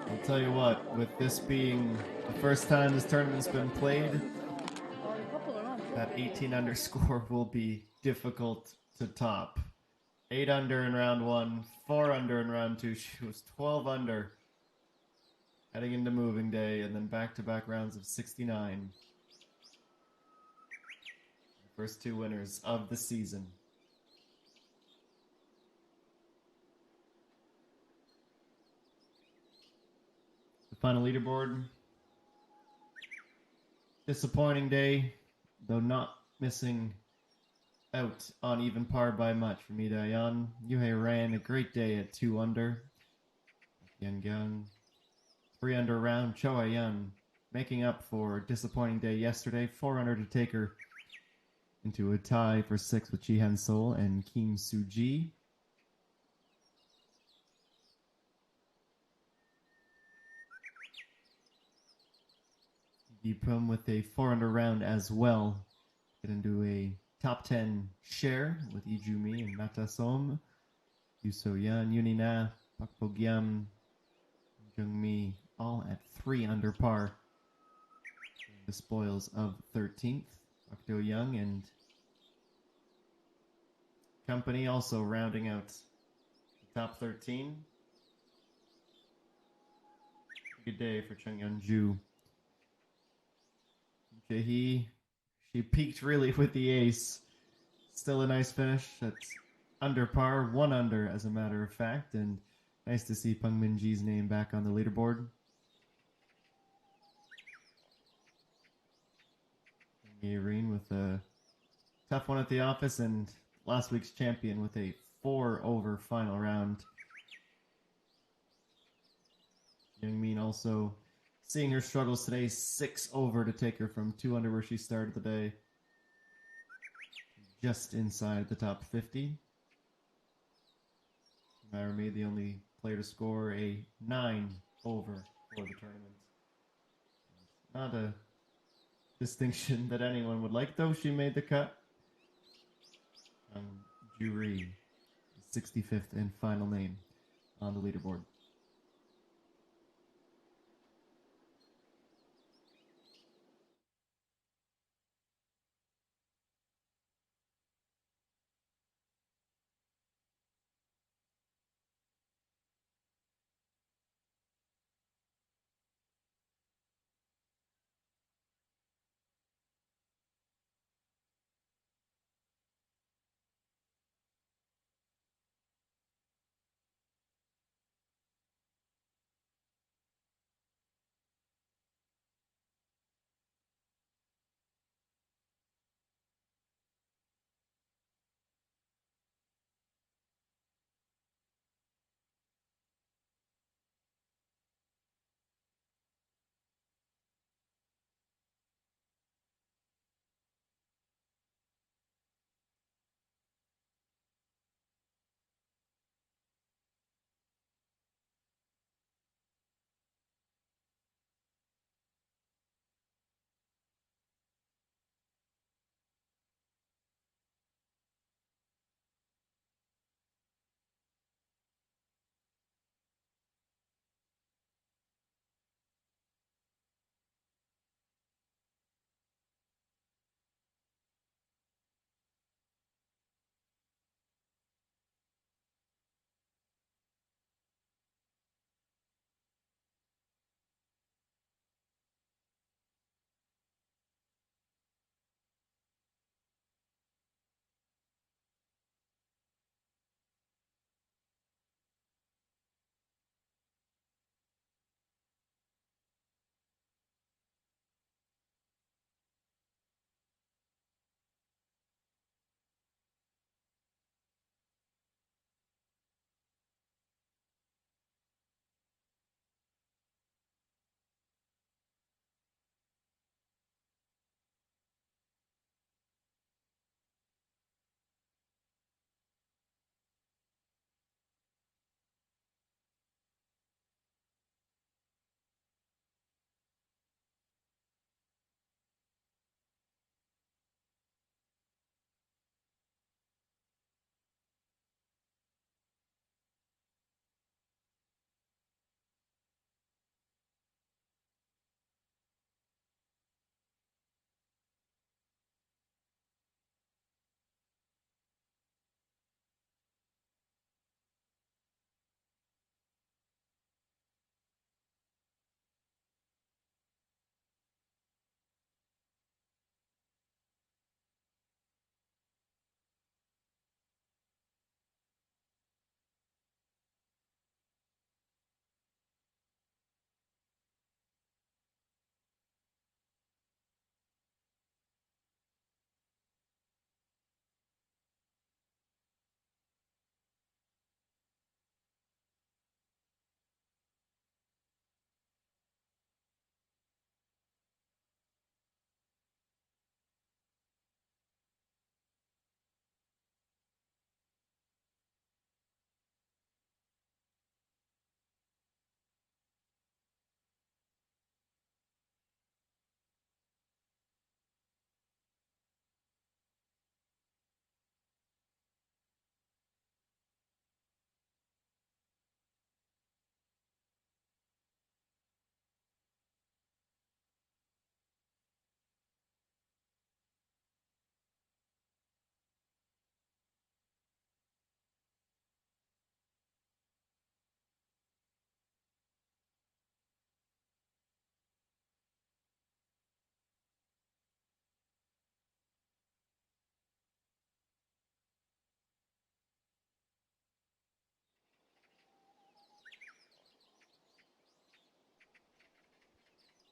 I'll tell you what, with this being the first time this tournament's been played, that 18 under score will be difficult to top. 8 under in round 1, 4 under in round 2. She was 12 under heading into moving day, and then back-to-back rounds of 69. First two winners of the season. The final leaderboard. Disappointing day, though not missing out on even par by much for MEDIHEAL. Yuhei ran a great day at 2 under. Yang 3 under round. Cho Ayan making up for a disappointing day yesterday. 4 under to take her into a tie for 6th with Jihan Sol and Kim Soo-ji. Yipum with a 4 under round as well. Get into a top 10 share with Ijumi and Natasom. Yuso-yan, Yunina, Pak Bo-gyam, Jungmi, all at 3 under par. The spoils of 13th. Pak Do-young and company also rounding out the top 13. Good day for Chung Yeon-ju. Jae-hee, she peaked really with the ace. Still a nice finish. That's under par, 1 under as a matter of fact, and nice to see Peng Min-ji's name back on the leaderboard. Irene with a tough one at the office, and last week's champion with a 4 over final round. Youngmin also seeing her struggles today, 6 over to take her from 2 under where she started the day. Just inside the top 50. Marami, the only player to score a 9 over for the tournament. Not a distinction that anyone would like, though she made the cut. Juri, 65th and final name on the leaderboard.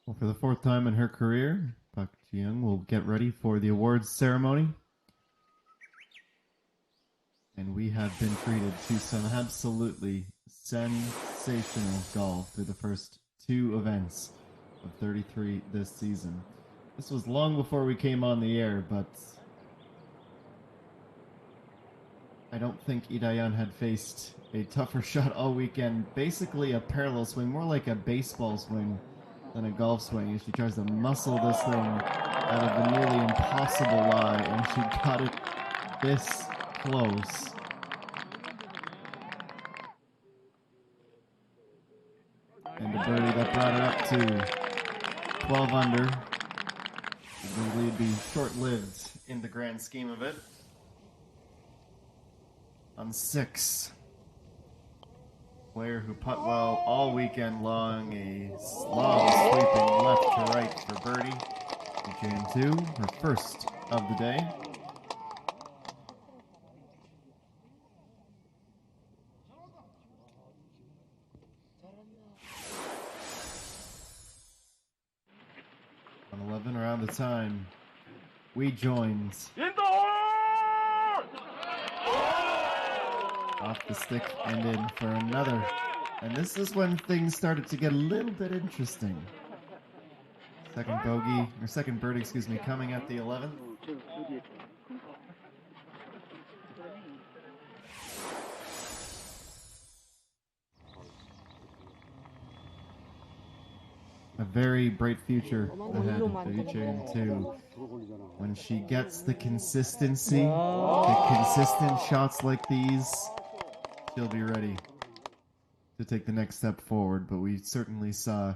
Well, for the fourth time in her career, Park Ji-young will get ready for the awards ceremony. And we have been treated to some absolutely sensational golf through the first two events of 33 this season. This was long before we came on the air, but I don't think Lee Dae-yeon had faced a tougher shot all weekend. Basically a parallel swing, more like a baseball swing than a golf swing. She tries to muscle this thing out of a nearly impossible lie, and she got it this close. And a birdie that brought her up to 12 under. The lead be short-lived in the grand scheme of it. On 6. Player who putt well all weekend long. A long sweeping left to right for birdie. Chain 2, her first of the day. On 11, around the time we joined. Off the stick and in for another. And this is when things started to get a little bit interesting. Second bogey, or second birdie, excuse me, coming at the 11th. A very bright future ahead of Baby Chain 2. When she gets the consistency, the consistent shots like these, she'll be ready to take the next step forward. But we certainly saw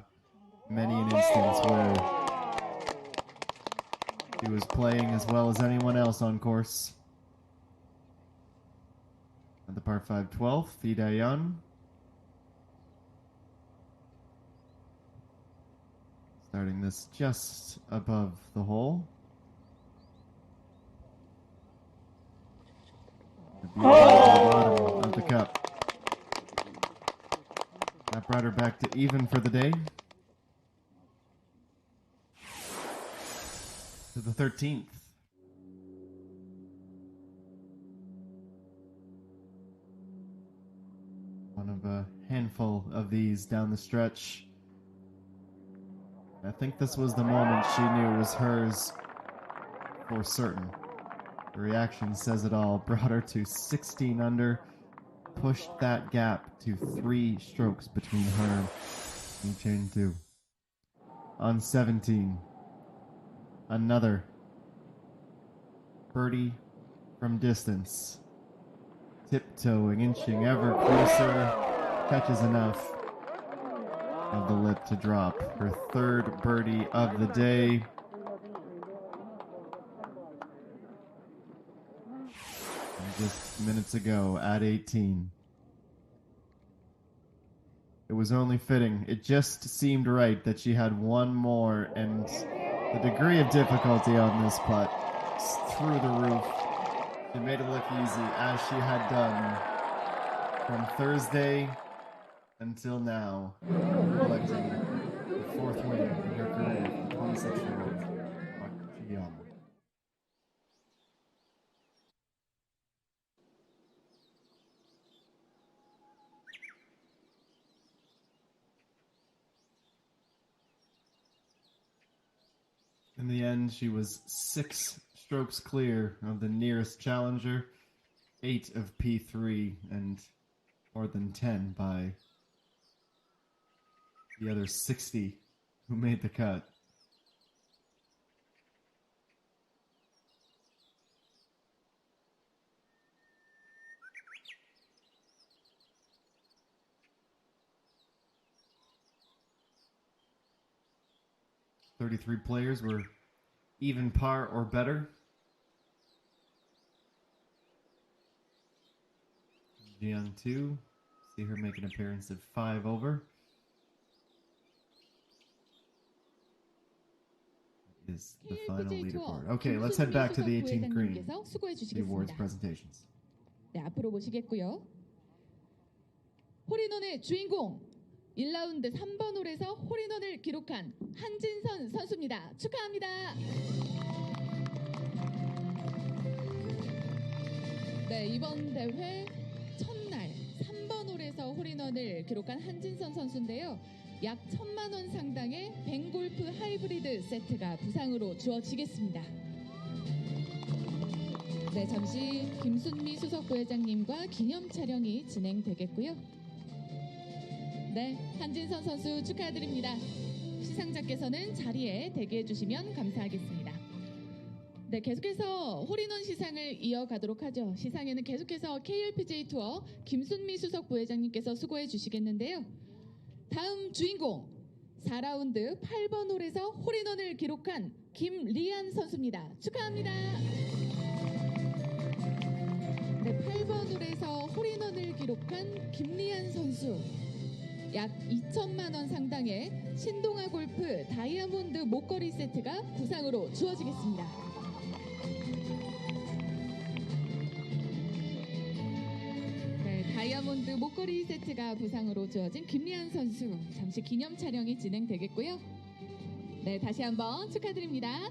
many an instance where she was playing as well as anyone else on course. At the par 5 12th, Lee Dae-yeon. Starting this just above the hole. The beauty at the bottom of the cup. That brought her back to even for the day. To the 13th. One of a handful of these down the stretch. I think this was the moment she knew was hers for certain. The reaction says it all. Brought her to 16 under. Pushed that gap to 3 strokes between her and Chain 2. On 17. Another birdie from distance. Tiptoeing, inching ever closer. Catches enough of the lip to drop. Her third birdie of the day. And just minutes ago at 18. It was only fitting. It just seemed right that she had one more, and the degree of difficulty on this putt is through the roof. She made it look easy, as she had done from Thursday until now, collecting the 4th win in her career for 26-year-old Park Ji-young. In the end, she was 6 strokes clear of the nearest challenger, 8 of P3, and more than 10 by the other 60 who made the cut. "33 players were even par or better. Ji-young 2, see her make an appearance at 5 over. Is the final leaderboard. Okay, let's head back to the 18th green. The awards presentations.
네, 앞으로 모시겠고요. 홀인원의 주인공 1라운드 3번 홀에서 홀인원을 기록한 한진선 선수입니다. 축하합니다. 네, 이번 대회 첫날 3번 홀에서 홀인원을 기록한 한진선 선수인데요. 약 1,000만 원 상당의 뱅골프 하이브리드 세트가 부상으로 주어지겠습니다. 네, 잠시 김순미 수석 부회장님과 기념 촬영이 진행되겠고요. 네, 한진선 선수 축하드립니다. 시상자께서는 자리에 대기해 주시면 감사하겠습니다. 네, 계속해서 홀인원 시상을 이어가도록 하죠. 시상에는 계속해서 KLPGA 투어 김순미 수석 부회장님께서 수고해 주시겠는데요. 다음 주인공 4라운드 8번 홀에서 홀인원을 기록한 김리안 선수입니다. 축하합니다. 네, 8번 홀에서 홀인원을 기록한 김리안 선수. 약 2천만 원 상당의 신동아 골프 다이아몬드 목걸이 세트가 부상으로 주어지겠습니다. 네, 다이아몬드 목걸이 세트가 부상으로 주어진 김리안 선수. 잠시 기념 촬영이 진행되겠고요. 네, 다시 한번 축하드립니다.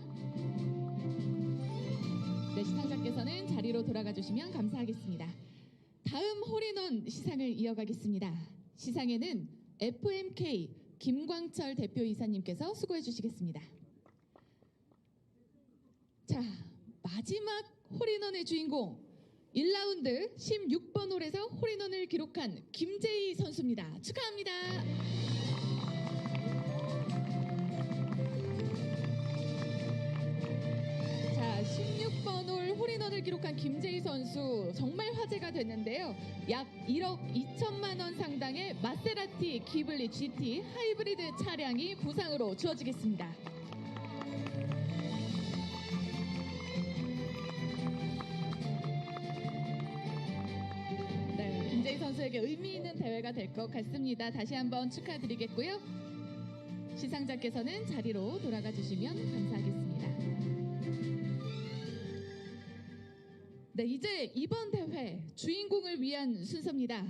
네, 시상자께서는 자리로 돌아가 주시면 감사하겠습니다. 다음 홀인원 시상을 이어가겠습니다. 시상에는 FMK 김광철 대표이사님께서 수고해 주시겠습니다. 자, 마지막 홀인원의 주인공 1라운드 16번 홀에서 홀인원을 기록한 김재희 선수입니다. 축하합니다. 자, 16번 홀 홀인원을 기록한 김재희 선수 정말 화제가 됐는데요. 약 1억 2천만 원 상당의 마세라티 기블리 GT 하이브리드 차량이 부상으로 주어지겠습니다. 네, 김재희 선수에게 의미 있는 대회가 될 것 같습니다. 다시 한번 축하드리겠고요. 시상자께서는 자리로 돌아가 주시면 감사하겠습니다. 네, 이제 이번 대회 주인공을 위한 순서입니다.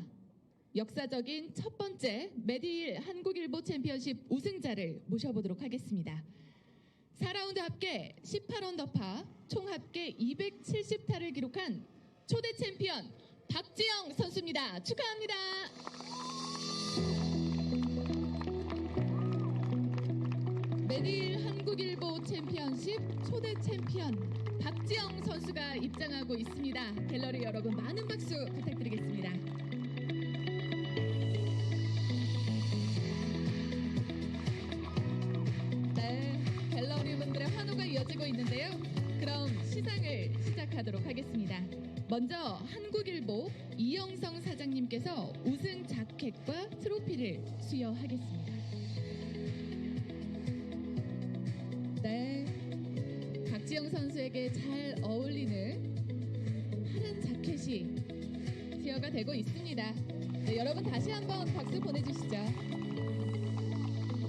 역사적인 첫 번째 메디힐 한국일보 챔피언십 우승자를 모셔보도록 하겠습니다. 4라운드 합계 18언더파 총 합계 270타를 기록한 초대 챔피언 박지영 선수입니다. 축하합니다. 메디힐 한국일보 챔피언십 초대 챔피언 박지영 선수가 입장하고 있습니다. 갤러리 여러분 많은 박수 부탁드리겠습니다. 네, 갤러리 분들의 환호가 이어지고 있는데요. 그럼 시상을 시작하도록 하겠습니다. 먼저 한국일보 이영성 사장님께서 우승 자켓과 트로피를 수여하겠습니다. 네, 박지영 선수에게 잘 어울리는 파란 자켓이 수여가 되고 있습니다. 네, 여러분 다시 한번 박수 보내주시죠.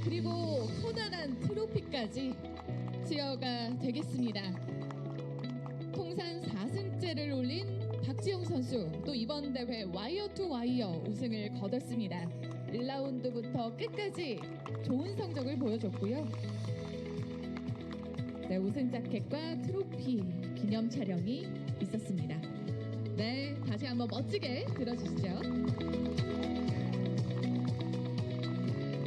그리고 커다란 트로피까지 수여가 되겠습니다. 통산 4승째를 올린 박지영 선수, 또 이번 대회 와이어 투 와이어 우승을 거뒀습니다. 1라운드부터 끝까지 좋은 성적을 보여줬고요. 네, 우승 자켓과 트로피 기념 촬영이 있었습니다. 네, 다시 한번 멋지게 들어주시죠.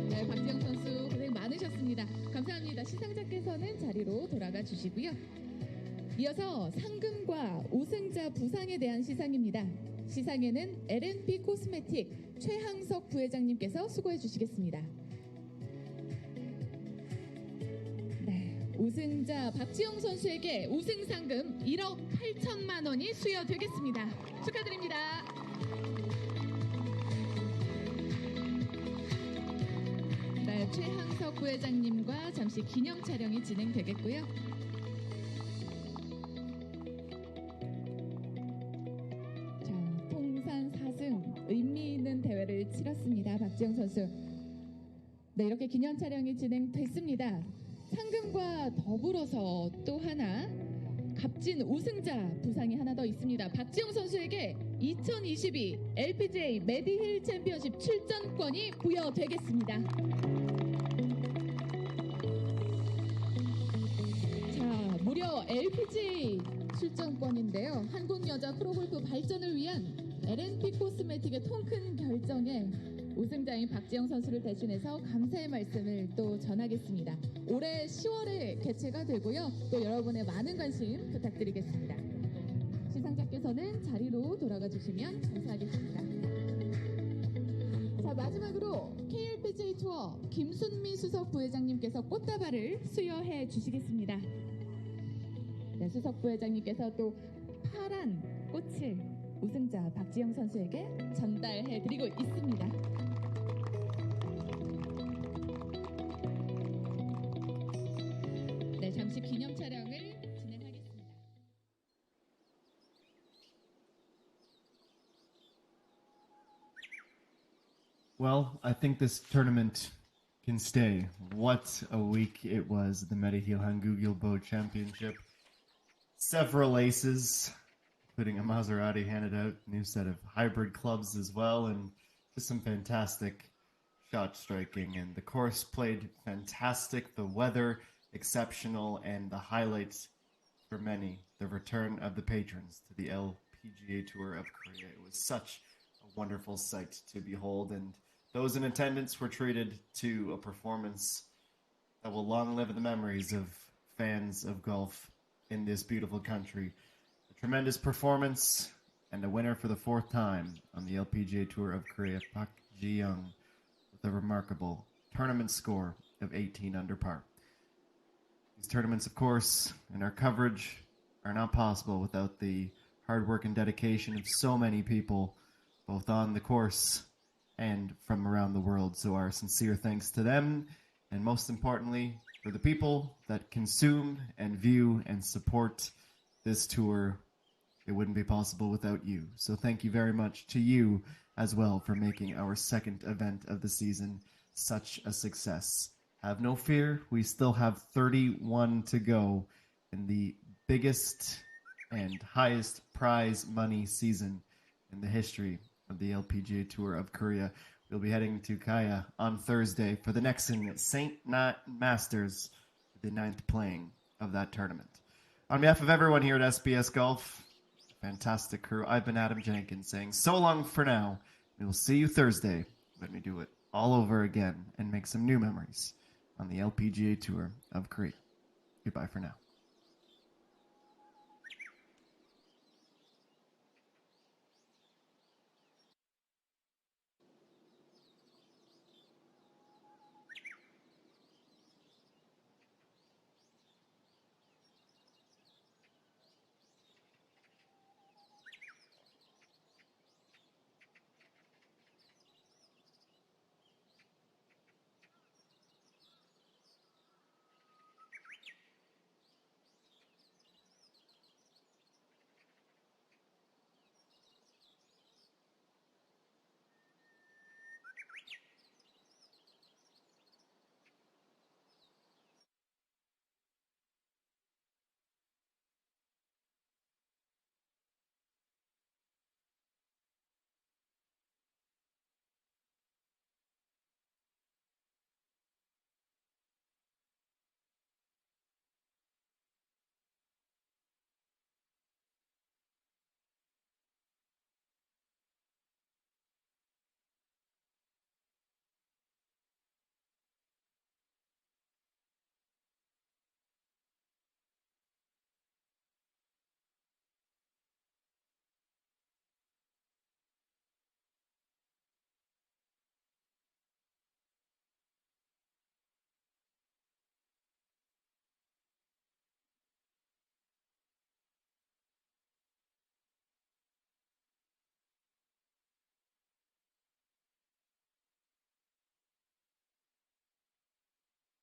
네, 박지영 선수 고생 많으셨습니다. 감사합니다. 시상자께서는 자리로 돌아가 주시고요. 이어서 상금과 우승자 부상에 대한 시상입니다. 시상에는 LNP 코스메틱 최항석 부회장님께서 수고해 주시겠습니다. 우승자 박지영 선수에게 우승 상금 1억 8천만 원이 수여되겠습니다. 축하드립니다. 네, 최항석 부회장님과 잠시 기념 촬영이 진행되겠고요. 자, 통산 4승 의미 있는 대회를 치렀습니다. 박지영 선수. 네, 이렇게 기념 촬영이 진행됐습니다. 상금과 더불어서 또 하나 값진 우승자 부상이 하나 더 있습니다. 박지영 선수에게 2022 LPGA 메디힐 챔피언십 출전권이 부여되겠습니다. 자, 무려 LPGA 출전권인데요. 한국 여자 프로골프 발전을 위한 L&P 코스메틱의 통큰 결정에 우승자인 박지영 선수를 대신해서 감사의 말씀을 또 전하겠습니다. 올해 10월에 개최가 되고요. 또 여러분의 많은 관심 부탁드리겠습니다. 시상자께서는 자리로 돌아가 주시면 감사하겠습니다. 자, 마지막으로 KLPGA 투어 김순미 수석 부회장님께서 꽃다발을 수여해 주시겠습니다. 네, 수석 부회장님께서 또 파란 꽃을 우승자 박지영 선수에게 전달해 드리고 있습니다. 네, 잠시 기념 촬영을 진행하겠습니다.
Well, I think this tournament can stay. What a week it was, the MEDIHEAL HANKOOKILBO Championship. Several aces, including a Maserati handed out, new set of hybrid clubs as well, and just some fantastic shot striking. And the course played fantastic, the weather exceptional, and the highlights for many, the return of the patrons to the LPGA Tour of Korea. It was such a wonderful sight to behold, and those in attendance were treated to a performance that will long live in the memories of fans of golf in this beautiful country. A tremendous performance and a winner for the fourth time on the LPGA Tour of Korea, Park Ji-young, with a remarkable tournament score of 18 under par. These tournaments, of course, and our coverage are not possible without the hard work and dedication of so many people, both on the course and from around the world. So our sincere thanks to them, and most importantly, for the people that consume and view and support this tour. It wouldn't be possible without you. So thank you very much to you as well for making our second event of the season such a success. Have no fear, we still have 31 to go in the biggest and highest prize money season in the history of the LPGA Tour of Korea. We'll be heading to Kaya on Thursday for the next St. Nat Masters, the 9th playing of that tournament. On behalf of everyone here at SBS Golf, fantastic crew, I've been Adam Jenkins saying so long for now. We will see you Thursday when we do it all over again and make some new memories on the LPGA Tour of Korea. Goodbye for now.